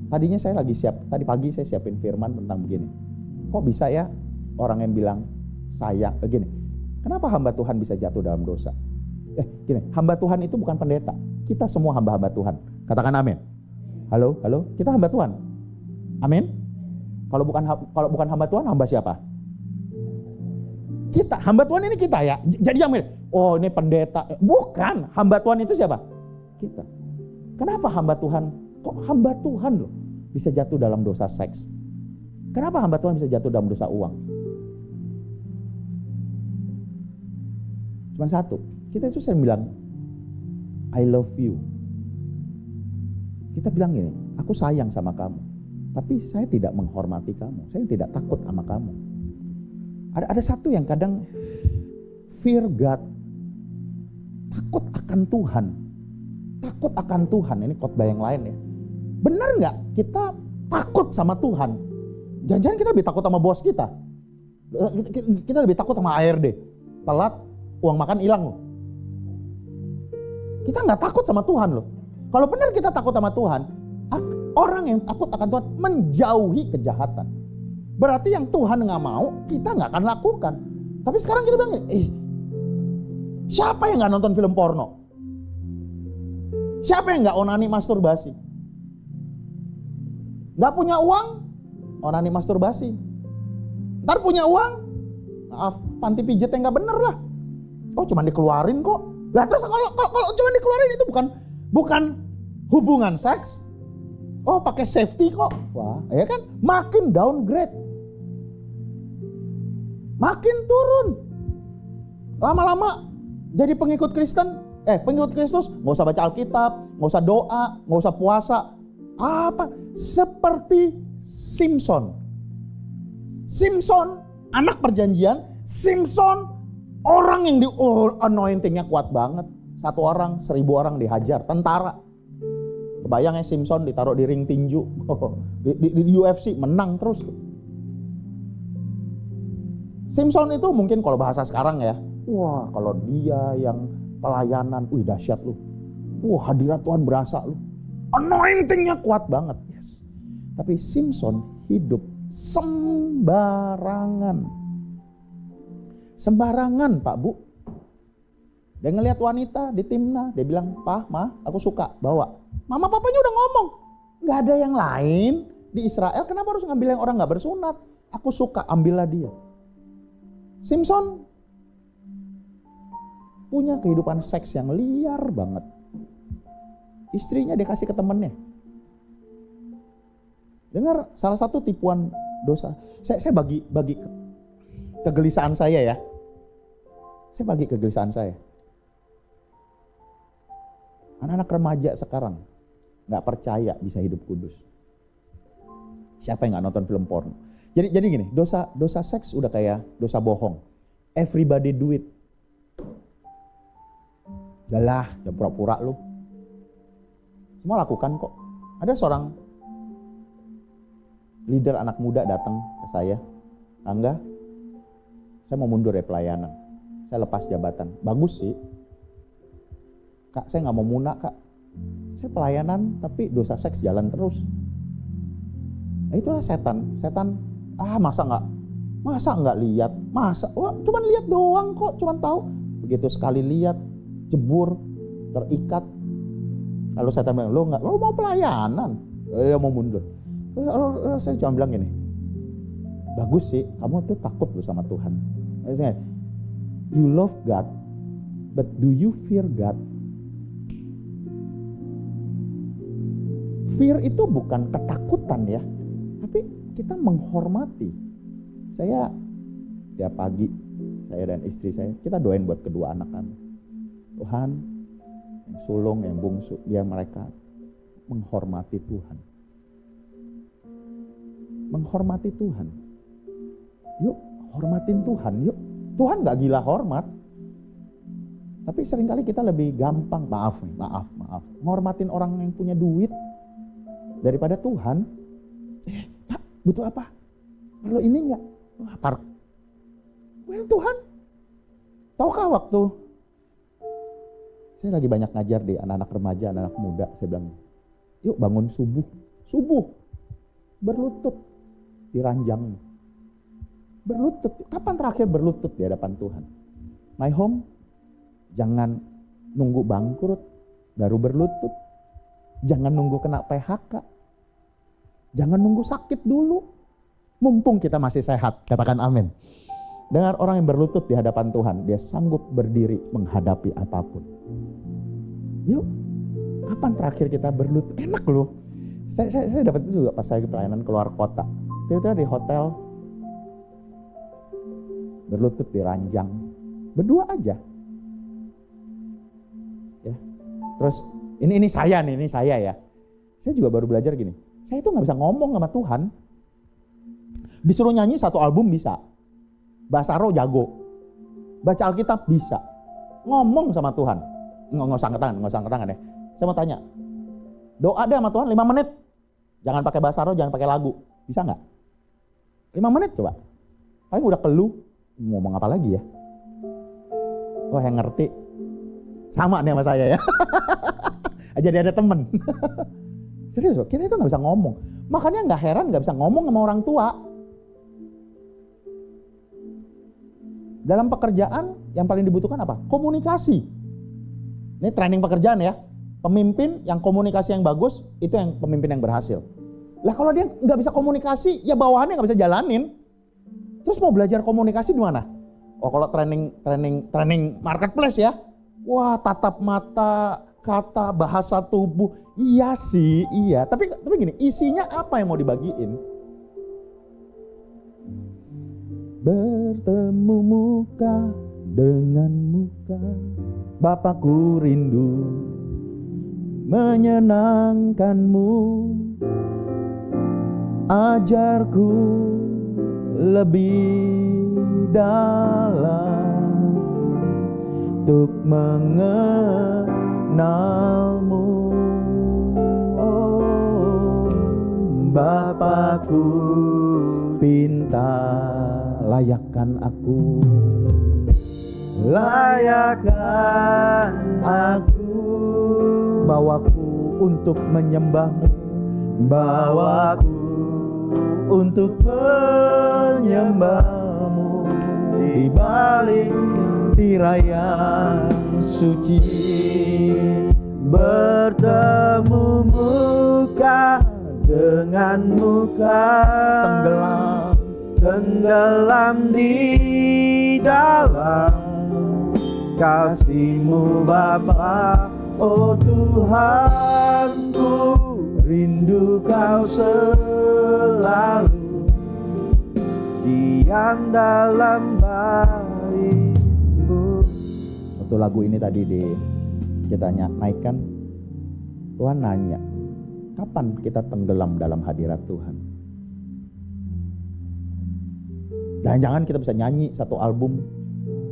Speaker 3: Tadinya saya lagi tadi pagi saya siapin firman tentang begini, kok bisa ya orang yang bilang sayang, gini, kenapa hamba Tuhan bisa jatuh dalam dosa? Gini, hamba Tuhan itu bukan pendeta. Kita semua hamba-hamba Tuhan. Katakan amin. Halo, kita hamba Tuhan. Amin. Kalau bukan hamba Tuhan, hamba siapa? Kita, hamba Tuhan ini kita ya. Jadi jangan, oh ini pendeta. Bukan, hamba Tuhan itu siapa? Kita. Kenapa hamba Tuhan? Kok hamba Tuhan loh bisa jatuh dalam dosa seks? Kenapa hamba Tuhan bisa jatuh dalam dosa uang? Cuma satu, kita itu sering bilang, I love you. Kita bilang gini, aku sayang sama kamu. Tapi saya tidak menghormati kamu, saya tidak takut sama kamu. Ada satu yang kadang fear God, takut akan Tuhan. Takut akan Tuhan, ini khotbah yang lain ya. Benar nggak kita takut sama Tuhan? Jangan-jangan kita lebih takut sama bos kita. Kita lebih takut sama ARD. Telat, uang makan hilang loh. Kita nggak takut sama Tuhan loh. Kalau benar kita takut sama Tuhan, orang yang takut akan Tuhan menjauhi kejahatan. Berarti yang Tuhan nggak mau, kita nggak akan lakukan. Tapi sekarang kita bilang, siapa yang nggak nonton film porno? Siapa yang nggak onani masturbasi? Nggak punya uang, onani masturbasi. Ntar punya uang, maaf, panti pijitnya nggak bener lah. Oh cuma dikeluarin kok. Lah terus kalau cuma dikeluarin itu bukan hubungan seks. Oh pakai safety kok. Wah, ya kan? Makin downgrade. Makin turun. Lama-lama jadi pengikut Kristen, pengikut Kristus, nggak usah baca Alkitab, nggak usah doa, nggak usah puasa. Apa? Seperti Simpson. Simpson, anak perjanjian. Simpson, orang yang anointingnya kuat banget. 1 orang, 1000 orang dihajar, tentara. Kebayang ya Simpson ditaruh di ring tinju, di UFC menang terus. Simpson itu mungkin kalau bahasa sekarang ya, wah kalau dia yang pelayanan, dahsyat lu. Wah hadirat Tuhan berasa lu. Anointingnya kuat banget. Yes. Tapi Simpson hidup sembarangan. Sembarangan Pak Bu. Dia ngelihat wanita di Timna, dia bilang, "Pak, Ma, aku suka, bawa." Mama papanya udah ngomong, gak ada yang lain, Di Israel kenapa harus ngambil yang orang gak bersunat? Aku suka, ambillah dia. Simpson punya kehidupan seks yang liar banget. Istrinya dikasih ke temennya. Dengar, salah satu tipuan dosa. Saya bagi kegelisahan saya ya. Saya bagi kegelisahan saya. Anak-anak remaja sekarang nggak percaya bisa hidup kudus. Siapa yang nggak nonton film porno? Jadi gini, dosa seks udah kayak dosa bohong. Everybody do it. Yalah, jangan pura-pura lu. Semua lakukan kok. Ada seorang leader anak muda datang ke saya, Angga, saya mau mundur ya pelayanan. Saya lepas jabatan. Bagus sih. Kak, saya nggak mau muna, Kak. Saya pelayanan, tapi dosa seks jalan terus. Nah, itulah setan. Setan, masa nggak lihat? Cuman lihat doang kok, cuman tahu. Begitu sekali lihat, jebur, terikat. Lalu setan bilang, lo mau pelayanan? Dia mau mundur. Lalu saya cuma bilang gini, bagus sih, kamu tuh takut lo sama Tuhan. You love God, but do you fear God? Fear itu bukan ketakutan ya, tapi kita menghormati. Saya tiap pagi, saya dan istri saya, kita doain buat kedua anak kami. Tuhan, yang sulung, yang bungsu, biar mereka menghormati Tuhan. Menghormati Tuhan. Yuk, hormatin Tuhan, yuk. Tuhan gak gila hormat. Tapi seringkali kita lebih gampang, maaf, menghormatin orang yang punya duit daripada Tuhan. Pak, butuh apa? Perlu ini enggak? Tuhan. Tahukah waktu saya lagi banyak ngajar di anak-anak remaja, anak-anak muda, saya bilang, yuk bangun subuh, berlutut di ranjangmu. Berlutut, kapan terakhir berlutut di hadapan Tuhan? My home, jangan nunggu bangkrut, baru berlutut. Jangan nunggu kena PHK. Jangan nunggu sakit dulu. Mumpung kita masih sehat, katakan amin. Dengar, orang yang berlutut di hadapan Tuhan, dia sanggup berdiri menghadapi apapun. Yuk, kapan terakhir kita berlutut? Enak loh. Saya dapat itu juga pas saya pelayanan keluar kota. Tiba-tiba di hotel, berlutut di ranjang, berdua aja. Ya. Terus ini saya ya. Saya juga baru belajar gini. Saya itu nggak bisa ngomong sama Tuhan. Disuruh nyanyi satu album bisa. Bahasa roh jago. Baca Alkitab bisa. Ngomong sama Tuhan. Nggak usah angkat tangan ya. Saya mau tanya. Doa deh sama Tuhan 5 menit. Jangan pakai bahasa roh, jangan pakai lagu. Bisa nggak? 5 menit coba. Paling udah keluh. Ngomong apa lagi ya? Wah, yang ngerti. Sama nih sama saya ya. Jadi ada temen. Serius, kita itu nggak bisa ngomong. Makanya nggak heran nggak bisa ngomong sama orang tua. Dalam pekerjaan yang paling dibutuhkan apa? Komunikasi. Ini training pekerjaan ya. Pemimpin yang komunikasi yang bagus, itu yang pemimpin yang berhasil. Lah kalau dia nggak bisa komunikasi, ya bawahannya nggak bisa jalanin. Terus mau belajar komunikasi di mana? Oh, kalau training marketplace ya. Wah, tatap mata, kata, bahasa tubuh. Iya sih, iya. Tapi gini, isinya apa yang mau dibagiin? Bertemu muka dengan muka, Bapakku rindu menyenangkanmu. Ajarku lebih dalam untuk mengenalmu. Oh, Bapakku pinta, layakkan aku, layakkan aku. Bawaku untuk menyembahmu, bawaku untuk menyembahmu di balik tirai yang suci. Bertemu muka
Speaker 1: denganmu kan tenggelam di dalam kasih-Mu Bapa. Oh Tuhanku, rindu Kau selalu diam dalam baik-Mu.
Speaker 3: Waktu lagu ini tadi kita naikkan, Tuhan nanya, kapan kita tenggelam dalam hadirat Tuhan? Jangan-jangan kita bisa nyanyi satu album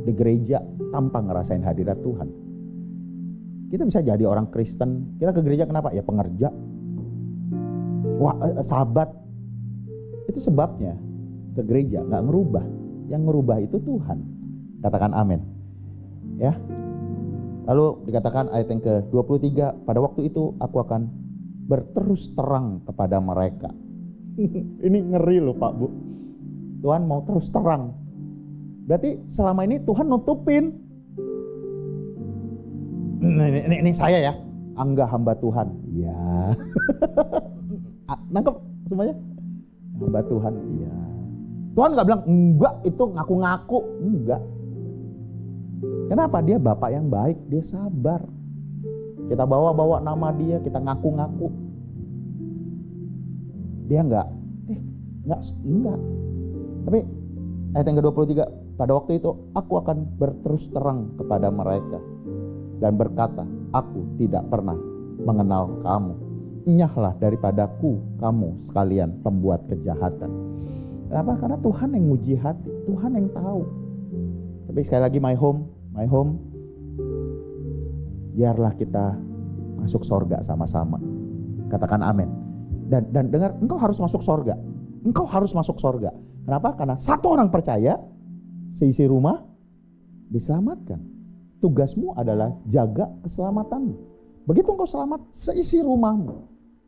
Speaker 3: di gereja tanpa ngerasain hadirat Tuhan. Kita bisa jadi orang Kristen, kita ke gereja kenapa? Ya pengerja, sahabat. Itu sebabnya ke gereja gak ngerubah. Yang ngerubah itu Tuhan. Katakan amin. Ya. Lalu dikatakan ayat yang ke-23, pada waktu itu aku akan berterus terang kepada mereka. Ini ngeri loh Pak Bu. Tuhan mau terus terang. Berarti selama ini Tuhan nutupin. Ini saya ya, Angga hamba Tuhan. Ya. Nangkep semuanya? Hamba Tuhan, iya. Tuhan gak bilang, enggak itu ngaku-ngaku. Enggak. Kenapa? Dia Bapak yang baik, dia sabar. Kita bawa nama dia, kita ngaku-ngaku. Dia enggak. Tapi ayat yang ke-23, pada waktu itu aku akan berterus terang kepada mereka dan berkata, aku tidak pernah mengenal kamu. Enyahlah daripadaku kamu sekalian pembuat kejahatan. Kenapa? Karena Tuhan yang nguji hati, Tuhan yang tahu. Tapi sekali lagi my home, biarlah kita masuk sorga sama-sama. Katakan amin. Dan dengar, engkau harus masuk sorga. Engkau harus masuk sorga. Kenapa? Karena satu orang percaya, seisi rumah diselamatkan. Tugasmu adalah jaga keselamatanmu. Begitu engkau selamat, seisi rumahmu.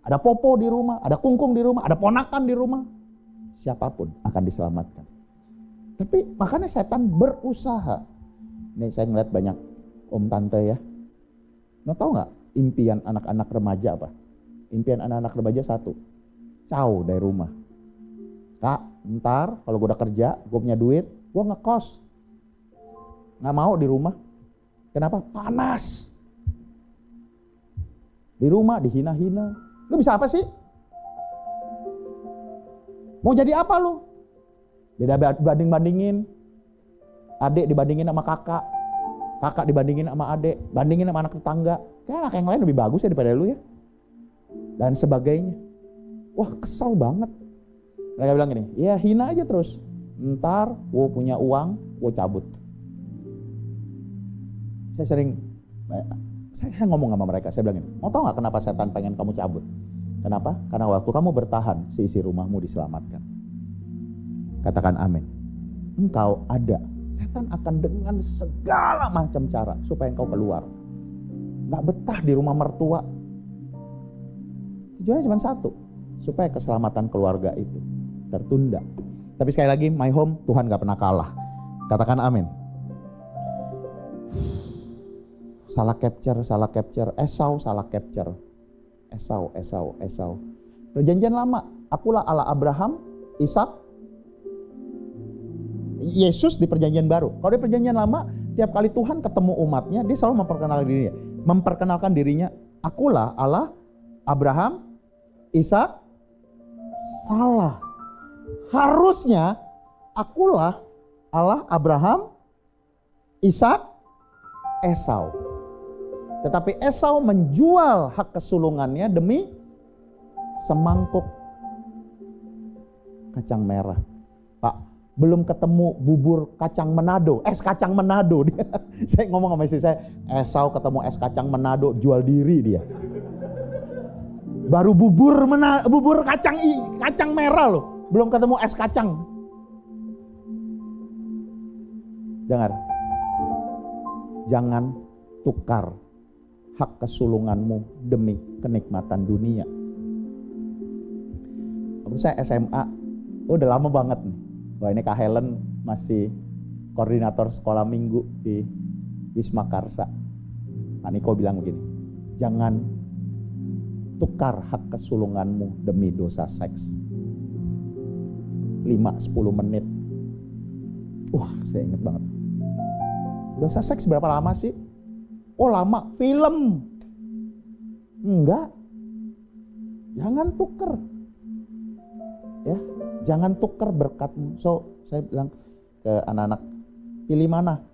Speaker 3: Ada popo di rumah, ada kungkung di rumah, ada ponakan di rumah. Siapapun akan diselamatkan. Tapi makanya setan berusaha. Nih saya ngeliat banyak om tante ya. Nggak tahu nggak impian anak-anak remaja apa? Impian anak-anak remaja satu, jauh dari rumah. Kak, ntar kalau gue udah kerja, gue punya duit, gue ngekos. Nggak mau di rumah. Kenapa? Panas. Di rumah dihina-hina. Lu bisa apa sih? Mau jadi apa lu? Jadi banding-bandingin. Adik dibandingin sama kakak. Kakak dibandingin sama adik. Bandingin sama anak tetangga. Kayak anak yang lain lebih bagus ya daripada lu ya. Dan sebagainya. Wah kesel banget. Mereka bilang gini, ya hina aja terus. Ntar gue punya uang, gue cabut. Saya ngomong sama mereka, saya bilang gini, mau tau gak kenapa setan pengen kamu cabut? Kenapa? Karena waktu kamu bertahan, seisi rumahmu diselamatkan. Katakan amin. Engkau ada, setan akan dengan segala macam cara supaya engkau keluar. Gak betah di rumah mertua. Tujuannya cuma satu, supaya keselamatan keluarga itu tertunda. Tapi sekali lagi, my home, Tuhan gak pernah kalah. Katakan amin. Salah capture. Esau salah capture. Esau. Perjanjian lama, akulah Allah Abraham, Ishak, Yesus di perjanjian baru. Kalau di perjanjian lama, tiap kali Tuhan ketemu umatnya, dia selalu memperkenalkan dirinya. Akulah Allah Abraham, Ishak. Salah. Harusnya akulah Allah Abraham, Ishak, Esau. Tetapi Esau menjual hak kesulungannya demi semangkuk kacang merah. Pak, belum ketemu bubur kacang Manado, es kacang Manado dia. Saya ngomong sama istri saya, Esau ketemu es kacang Manado, jual diri dia. Baru bubur kacang merah loh, belum ketemu es kacang. Jangan tukar hak kesulunganmu demi kenikmatan dunia. Waktu saya SMA, udah lama banget nih. Wah ini Kak Helen masih koordinator sekolah minggu di Wisma Karsa. Pak Niko bilang begini, jangan tukar hak kesulunganmu demi dosa seks. 5-10 menit. Wah, saya ingat banget. Dosa seks berapa lama sih? Oh lama, film. Enggak. Jangan tuker. Ya, jangan tuker berkatmu. So, saya bilang ke anak-anak, pilih mana?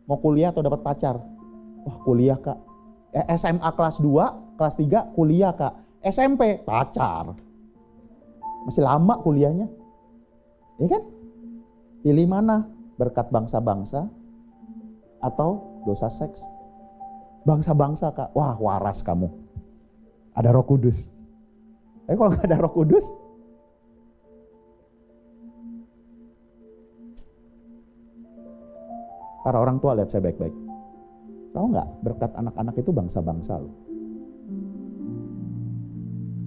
Speaker 3: Mau kuliah atau dapat pacar? Wah, kuliah, Kak. SMA kelas 2, kelas 3 kuliah, Kak. SMP pacar. Masih lama kuliahnya. Ya kan? Pilih mana? Berkat bangsa-bangsa atau dosa seks? Bangsa-bangsa, Kak. Wah, waras kamu. Ada Roh Kudus. Tapi kalau nggak ada Roh Kudus, para orang tua lihat saya baik-baik. Tahu nggak, berkat anak-anak itu bangsa-bangsa loh.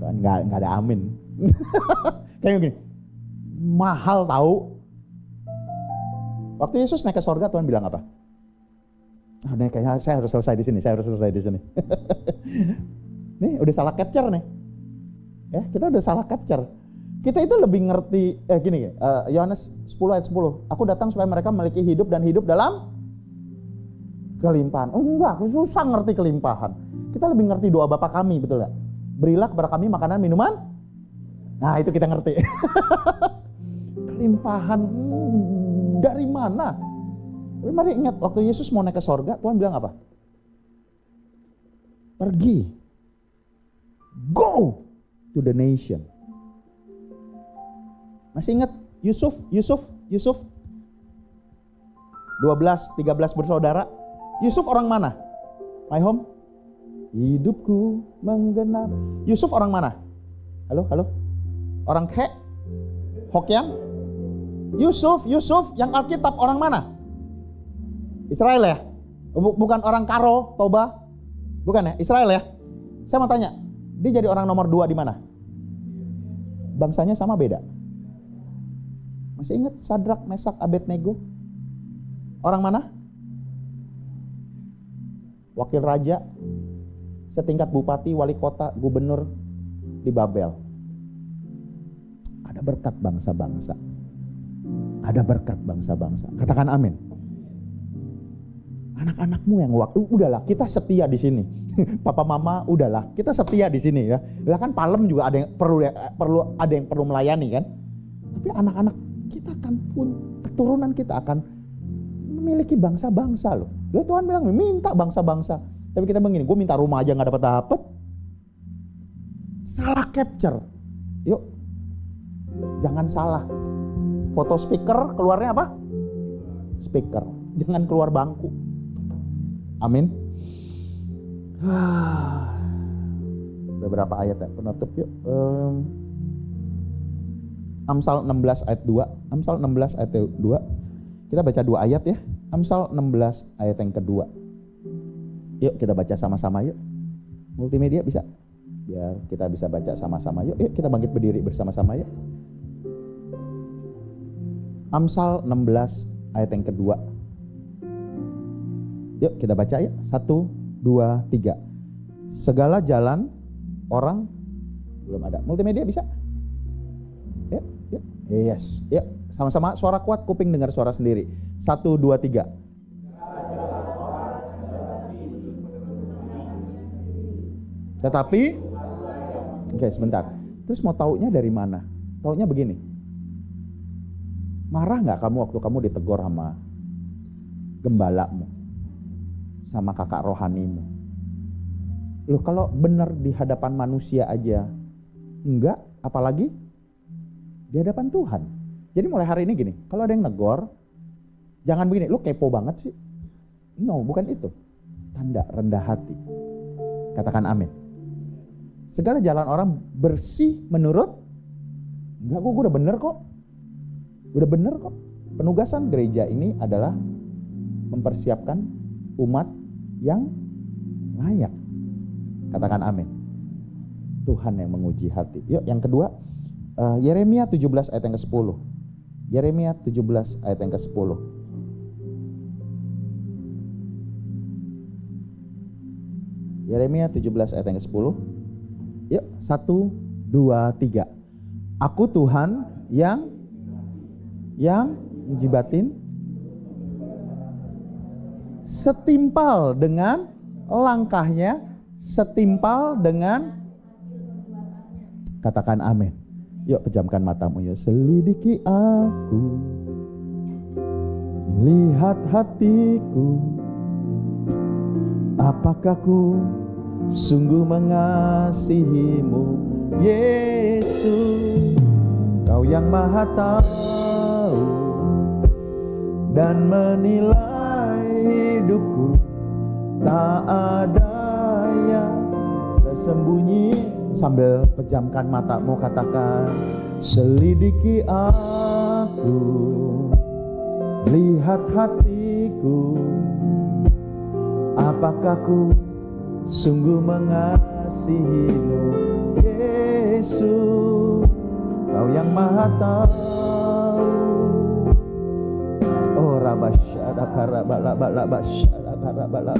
Speaker 3: Nggak ada amin. Kayak gini, mahal tahu. Waktu Yesus naik ke sorga, Tuhan bilang apa? Kayaknya saya harus selesai di sini. Nih, udah salah capture nih. Ya, kita udah salah capture. Kita itu lebih ngerti, Yohanes 10 ayat 10. Aku datang supaya mereka memiliki hidup dan hidup dalam kelimpahan. Oh enggak, susah ngerti kelimpahan. Kita lebih ngerti doa Bapa kami, betul gak? Berilah kepada kami makanan, minuman. Nah, itu kita ngerti. Kelimpahan dari mana? Mari ingat, waktu Yesus mau naik ke sorga, Tuhan bilang apa? Pergi. Go to the nation. Masih ingat Yusuf? 12, 13 bersaudara. Yusuf orang mana? My home? Hidupku menggenap. Yusuf orang mana? Halo? Orang Hokian? Yusuf yang Alkitab orang mana? Israel ya? Bukan orang Karo, Toba? Bukan ya? Israel ya? Saya mau tanya, dia jadi orang nomor 2 di mana? Bangsanya sama beda? Masih ingat Sadrak, Mesak, Abednego? Orang mana? Wakil raja, setingkat bupati, wali kota, gubernur di Babel. Ada berkat bangsa-bangsa. Ada berkat bangsa-bangsa. Katakan amin. Anak-anakmu yang udahlah, kita setia di sini. Papa mama, udahlah, kita setia di sini ya. Lah kan Palem juga ada yang perlu melayani kan. Tapi anak-anak kita akan keturunan kita akan memiliki bangsa-bangsa loh. Loh Tuhan bilang minta bangsa-bangsa. Tapi kita begini, gue minta rumah aja nggak dapat. Salah capture. Yuk, jangan salah. Foto speaker keluarnya apa? Speaker. Jangan keluar bangku. Amin. Beberapa ayat ya, penutup yuk. Amsal 16 ayat 2. Amsal 16 ayat 2. Kita baca 2 ayat ya. Amsal 16 ayat yang kedua. Yuk kita baca sama-sama yuk. Multimedia bisa? Biar kita bisa baca sama-sama yuk. Yuk kita bangkit berdiri bersama-sama yuk. Amsal 16 ayat yang kedua. Yuk kita baca ya. 1, 2, 3. Segala jalan orang belum ada. Multimedia bisa? Yuk. Yes. Yuk sama-sama suara kuat, kuping dengar suara sendiri. 1, 2, 3. Tetapi oke, sebentar. Terus mau taunya dari mana? Taunya begini. Marah nggak kamu waktu kamu ditegur sama gembalamu, sama kakak rohanimu? Loh kalau benar di hadapan manusia aja enggak, apalagi di hadapan Tuhan. Jadi mulai hari ini gini, kalau ada yang negor, jangan begini, lu kepo banget sih. No, bukan itu. Tanda rendah hati. Katakan amin. Segala jalan orang bersih menurut, enggak kok, gue udah bener kok. Udah bener kok. Penugasan gereja ini adalah mempersiapkan umat yang layak. Katakan amin. Tuhan yang menguji hati. Yuk yang kedua, Yeremia 17 ayat yang ke-10. Yeremia 17 ayat yang ke-10. Yeremia 17 ayat yang ke-10. Yuk, 1, 2, 3. Aku Tuhan yang menjibatin setimpal dengan langkahnya, setimpal dengan, katakan amin. Yuk pejamkan matamu yuk. Selidiki aku, lihat hatiku, apakah ku sungguh mengasihimu, Yesus. Kau yang maha tahu dan menilai hidupku, tak ada yang tersembunyi. Sambil pejamkan matamu katakan, selidiki aku, lihat hatiku, apakah ku sungguh mengasihimu, Yesus. Kau yang maha tahu. Oh rabasyada karabala basyada karabala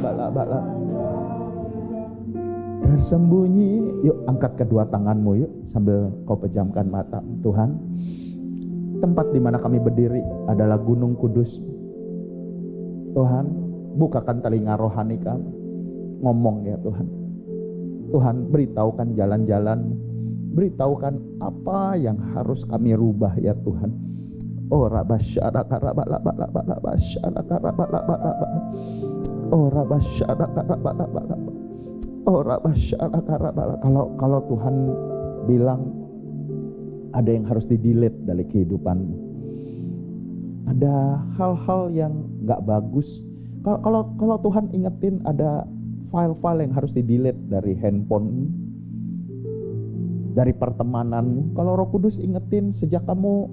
Speaker 3: tersembunyi. Yuk angkat kedua tanganmu yuk sambil kau pejamkan mata. Tuhan, tempat di mana kami berdiri adalah Gunung Kudus. Tuhan, bukakan telinga rohani kami. Ngomong ya Tuhan. Tuhan, beritahukan jalan-jalan, beritahukan apa yang harus kami rubah ya Tuhan. Oh rabasyada karabala basyada karabala. Oh rabasyada karabala. Oh rabasyada karabala. Kalau Tuhan bilang ada yang harus di-delete dari kehidupanmu, ada hal-hal yang gak bagus. Kalau Tuhan ingetin ada file-file yang harus di-delete dari handphonemu, dari pertemananmu. Kalau Roh Kudus ingetin sejak kamu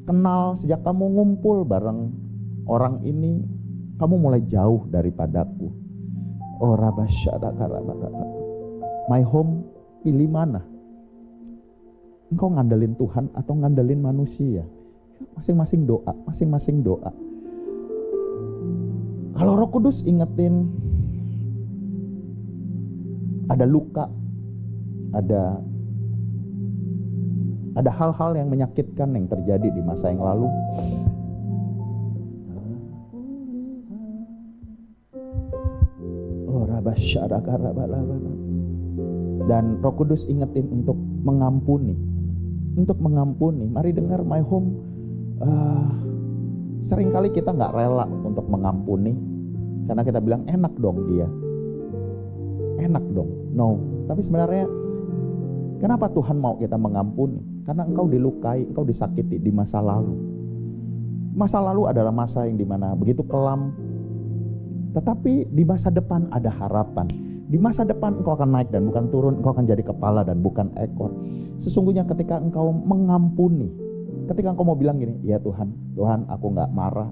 Speaker 3: kenal, sejak kamu ngumpul bareng orang ini, kamu mulai jauh daripadaku. Oh rabasyada karabala. My home, pilih mana? Engkau ngandelin Tuhan atau ngandelin manusia? Masing-masing doa, masing-masing doa. Kalau Roh Kudus ingetin ada luka, ada hal-hal yang menyakitkan yang terjadi di masa yang lalu, oh rabasyada karabala. Dan Roh Kudus ingetin untuk mengampuni. Untuk mengampuni. Mari dengar my home. Seringkali kita gak rela untuk mengampuni, karena kita bilang enak dong dia, enak dong. No, tapi sebenarnya kenapa Tuhan mau kita mengampuni? Karena engkau dilukai, engkau disakiti di masa lalu. Masa lalu adalah masa yang dimana begitu kelam, tetapi di masa depan ada harapan. Di masa depan engkau akan naik dan bukan turun, engkau akan jadi kepala dan bukan ekor. Sesungguhnya ketika engkau mengampuni, ketika engkau mau bilang gini, ya Tuhan, aku gak marah,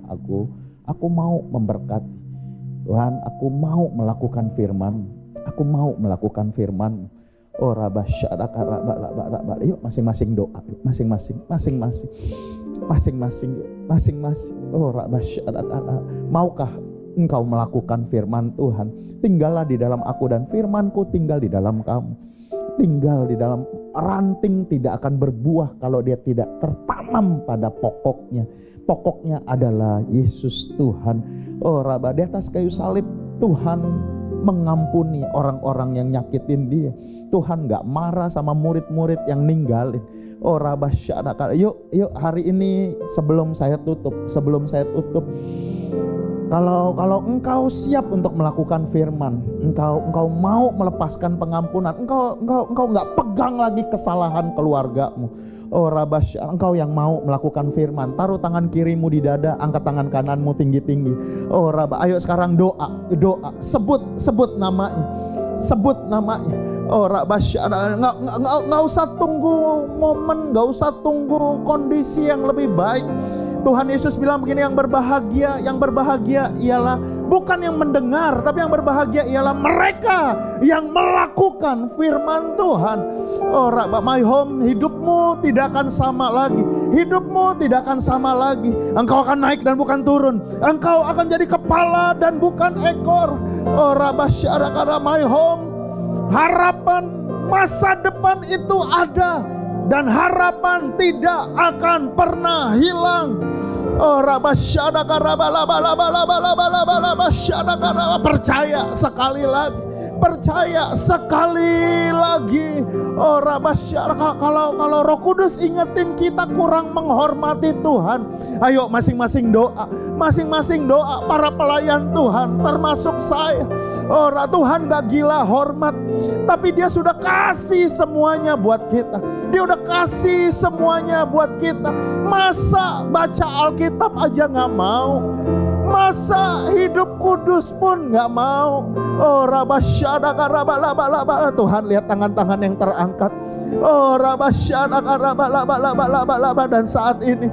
Speaker 3: aku mau memberkati. Tuhan, aku mau melakukan firman, aku mau melakukan firman. Oh rabasyada karabala. Yuk masing-masing doa, masing-masing. Oh rabasyada karabala. Maukah engkau melakukan firman Tuhan? Tinggallah di dalam aku dan firmanku tinggal di dalam kamu. Tinggal di dalam ranting tidak akan berbuah kalau dia tidak tertanam pada pokoknya. Pokoknya adalah Yesus Tuhan. Oh Rabba, di atas kayu salib Tuhan mengampuni orang-orang yang nyakitin dia. Tuhan gak marah sama murid-murid yang ninggalin. Oh Rabba syadaka. Yuk hari ini sebelum saya tutup. Kalau engkau siap untuk melakukan firman, engkau mau melepaskan pengampunan, engkau nggak pegang lagi kesalahan keluargamu. Oh Rabasy, engkau yang mau melakukan firman, taruh tangan kirimu di dada, angkat tangan kananmu tinggi-tinggi. Oh Rabba, ayo sekarang doa, sebut namanya. Oh Rabasy, nggak usah tunggu momen, nggak usah tunggu kondisi yang lebih baik. Tuhan Yesus bilang begini, yang berbahagia ialah bukan yang mendengar, tapi yang berbahagia ialah mereka yang melakukan firman Tuhan. Oh Rabba, my home, hidupmu tidak akan sama lagi. Engkau akan naik dan bukan turun. Engkau akan jadi kepala dan bukan ekor. Oh Rabba syaraka, my home, harapan Masa depan itu ada dan harapan tidak akan pernah hilang. Oh, percaya sekali lagi. Percaya sekali lagi. Oh, kalau Roh Kudus ingetin kita kurang menghormati Tuhan, ayo masing-masing doa. Masing-masing doa para pelayan Tuhan, termasuk saya. Oh, Tuhan gak gila hormat, tapi Dia sudah kasih semuanya buat kita. Dia udah kasih semuanya buat kita. Masa baca Alkitab aja gak mau? Masa hidup kudus pun gak mau? Oh, Tuhan, lihat tangan-tangan yang terangkat. Oh, dan saat ini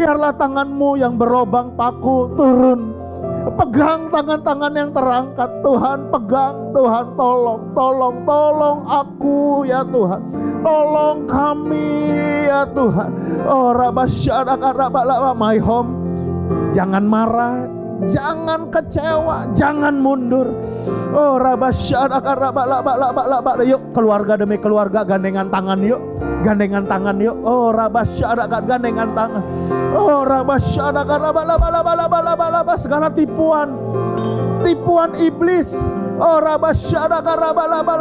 Speaker 3: biarlah tanganmu yang berlobang paku turun. Pegang tangan-tangan yang terangkat, Tuhan, pegang, Tuhan, tolong aku ya Tuhan, tolong kami ya Tuhan. Oh, my home, jangan marah, jangan kecewa, jangan mundur. Oh, yuk keluarga demi keluarga gandengan tangan yuk. Gandengan tangan yuk. Oh, gandengan tangan. Oh, segala tipuan iblis. Oh,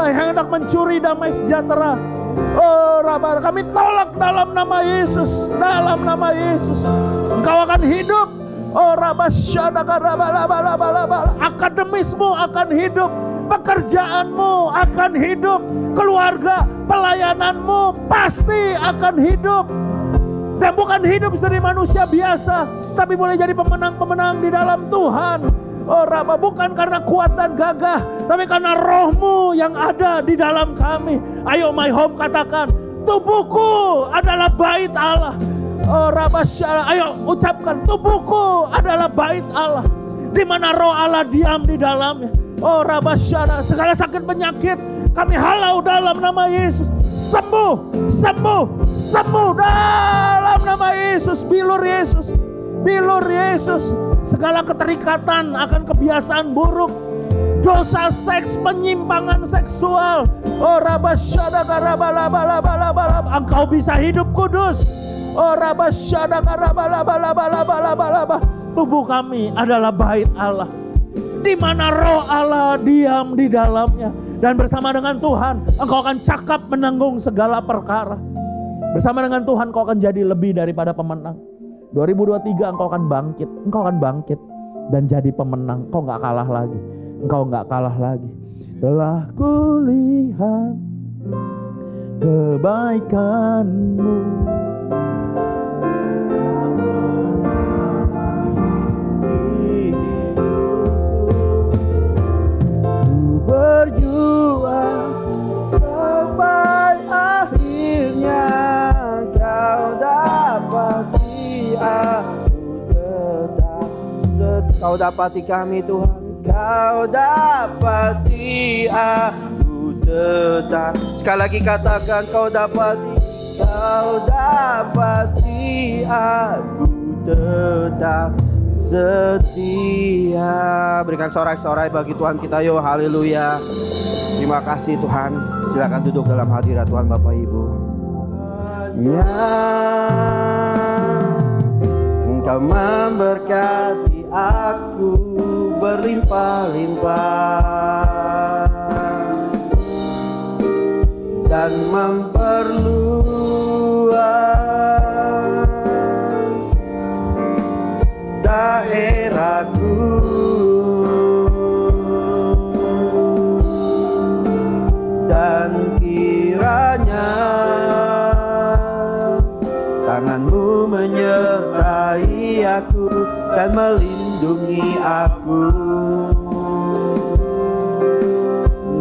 Speaker 3: yang hendak mencuri damai sejahtera. Oh, kami tolak dalam nama Yesus. Dalam nama Yesus. Engkau akan hidup. Oh, akademismu akan hidup, pekerjaanmu akan hidup, keluarga, pelayananmu pasti akan hidup. Dan bukan hidup dari manusia biasa, tapi boleh jadi pemenang-pemenang di dalam Tuhan. Oh, bukan karena kuat dan gagah, tapi karena Roh-Mu yang ada di dalam kami. Ayo my home katakan, tubuhku adalah bait Allah. Oh, ayo ucapkan, tubuhku adalah bait Allah, di mana Roh Allah diam di dalamnya. Oh, segala sakit penyakit kami halau dalam nama Yesus. Sembuh dalam nama Yesus. Bilur Yesus. Segala keterikatan akan kebiasaan buruk, dosa seks, penyimpangan seksual. Oh, engkau bisa hidup kudus. Oh, tubuh kami adalah bait Allah, di mana Roh Allah diam di dalamnya. Dan bersama dengan Tuhan engkau akan cakap menanggung segala perkara. Bersama dengan Tuhan engkau akan jadi lebih daripada pemenang. 2023 engkau akan bangkit dan jadi pemenang. Engkau gak kalah lagi. Telah kulihat kebaikan-Mu, berjuang sampai akhirnya Kau dapati aku tetap. Kau dapati kami Tuhan, Kau dapati aku tetap. Sekali lagi katakan, Kau dapati aku tetap setia. Berikan sorai-sorai bagi Tuhan kita yuk. Haleluya. Terima kasih Tuhan. Silakan duduk dalam hadirat Tuhan Bapak Ibu. Ya, Engkau memberkati aku berlimpah-limpah dan memperluas daerahku. Dan kiranya tangan-Mu menyertai aku dan melindungi aku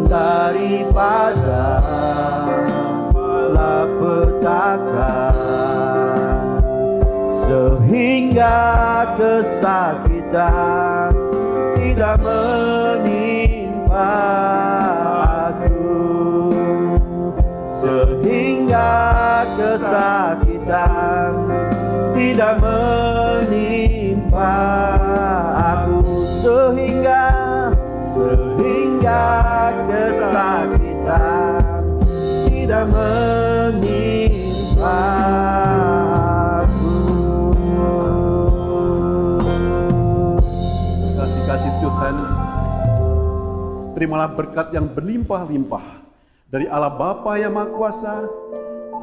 Speaker 3: daripada malapetaka, sehingga kesakitan tidak menimpa aku, sehingga kesakitan tidak menimpa aku, sehingga kesakitan
Speaker 4: tidak menimpaku. Kasih Tuhan, terimalah berkat yang berlimpah-limpah dari Allah Bapa yang Maha Kuasa,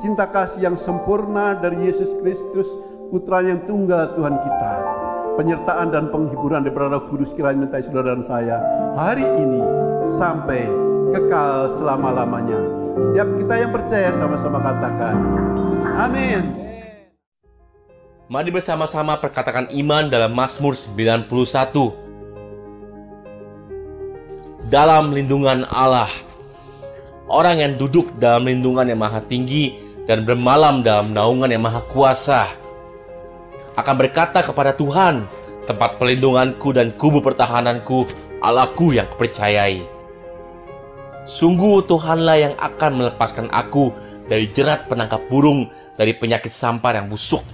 Speaker 4: cinta kasih yang sempurna dari Yesus Kristus, Putra yang tunggal Tuhan kita, penyertaan dan penghiburan dari Roh Kudus kiranya menyertai saudara dan saya hari ini sampai kekal selama-lamanya. Setiap kita yang percaya sama-sama katakan amin.
Speaker 5: Mari bersama-sama perkatakan iman dalam Mazmur 91. Dalam lindungan Allah, orang yang duduk dalam lindungan yang maha tinggi dan bermalam dalam naungan yang maha kuasa akan berkata kepada Tuhan, tempat perlindunganku dan kubu pertahananku, Allahku yang kupercayai. Sungguh Tuhanlah yang akan melepaskan aku dari jerat penangkap burung, dari penyakit sampar yang busuk.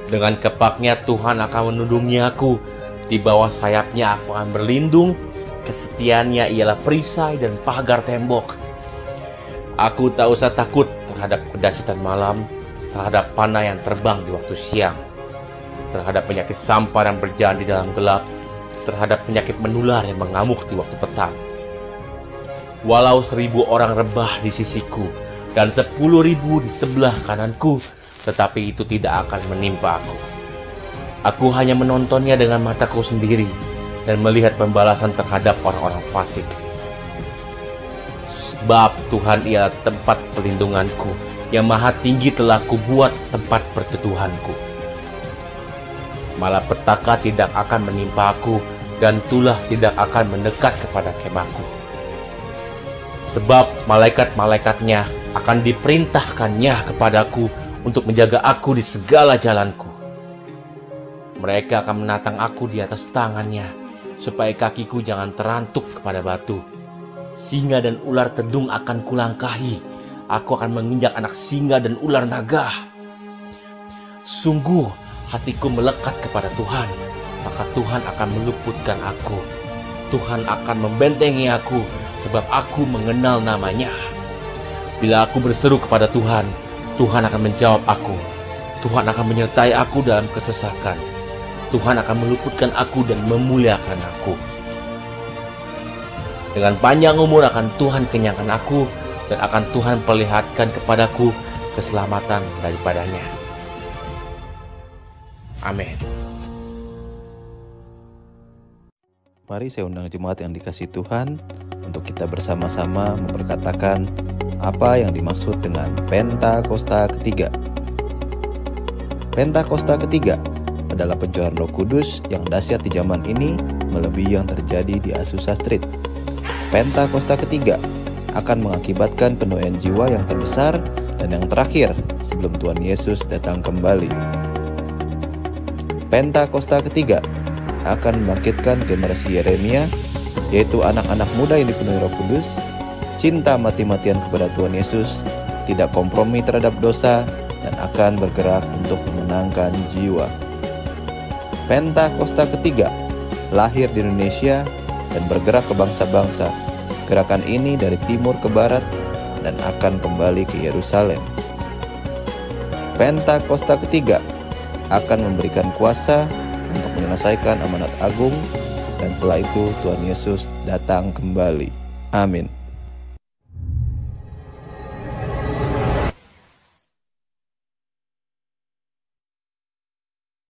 Speaker 5: Dengan kepaknya Tuhan akan menundungi aku, di bawah sayapnya aku akan berlindung. Kesetiaannya ialah perisai dan pagar tembok. Aku tak usah takut terhadap kedahsyatan malam, terhadap panah yang terbang di waktu siang, terhadap penyakit sampar yang berjalan di dalam gelap, terhadap penyakit menular yang mengamuk di waktu petang. Walau 1000 orang rebah di sisiku dan 10.000 di sebelah kananku, tetapi itu tidak akan menimpa aku. Aku hanya menontonnya dengan mataku sendiri dan melihat pembalasan terhadap orang-orang fasik. Sebab Tuhan ialah tempat perlindunganku, yang maha tinggi telah kubuat tempat perteduhanku. Malapetaka tidak akan menimpa aku, dan tulah tidak akan mendekat kepada kemahku. Sebab malaikat-malaikatnya akan diperintahkannya kepadaku untuk menjaga aku di segala jalanku. Mereka akan menatang aku di atas tangannya, supaya kakiku jangan terantuk kepada batu. Singa dan ular tedung akan kulangkahi. Aku akan menginjak anak singa dan ular naga. Sungguh hatiku melekat kepada Tuhan, maka Tuhan akan meluputkan aku. Tuhan akan membentengi aku, sebab aku mengenal namanya. Bila aku berseru kepada Tuhan, Tuhan akan menjawab aku. Tuhan akan menyertai aku dalam kesesakan. Tuhan akan meluputkan aku dan memuliakan aku. Dengan panjang umur akan Tuhan kenyangkan aku, dan akan Tuhan perlihatkan kepadaku keselamatan daripadanya. Amin.
Speaker 6: Mari saya undang jemaat yang dikasihi Tuhan untuk kita bersama-sama memperkatakan apa yang dimaksud dengan Pentakosta ketiga. Pentakosta ketiga adalah pencurahan Roh Kudus yang dahsyat di zaman ini melebihi yang terjadi di Azusa Street. Pentakosta ketiga akan mengakibatkan penuaian jiwa yang terbesar dan yang terakhir sebelum Tuhan Yesus datang kembali. Pentakosta ketiga akan membangkitkan generasi Yeremia, yaitu anak-anak muda yang dipenuhi Roh Kudus, cinta mati-matian kepada Tuhan Yesus, tidak kompromi terhadap dosa, dan akan bergerak untuk memenangkan jiwa. Pentakosta ketiga lahir di Indonesia dan bergerak ke bangsa-bangsa. Gerakan ini dari timur ke barat dan akan kembali ke Yerusalem. Pentakosta ketiga akan memberikan kuasa untuk menyelesaikan amanat agung, dan setelah itu Tuhan Yesus datang kembali. Amin.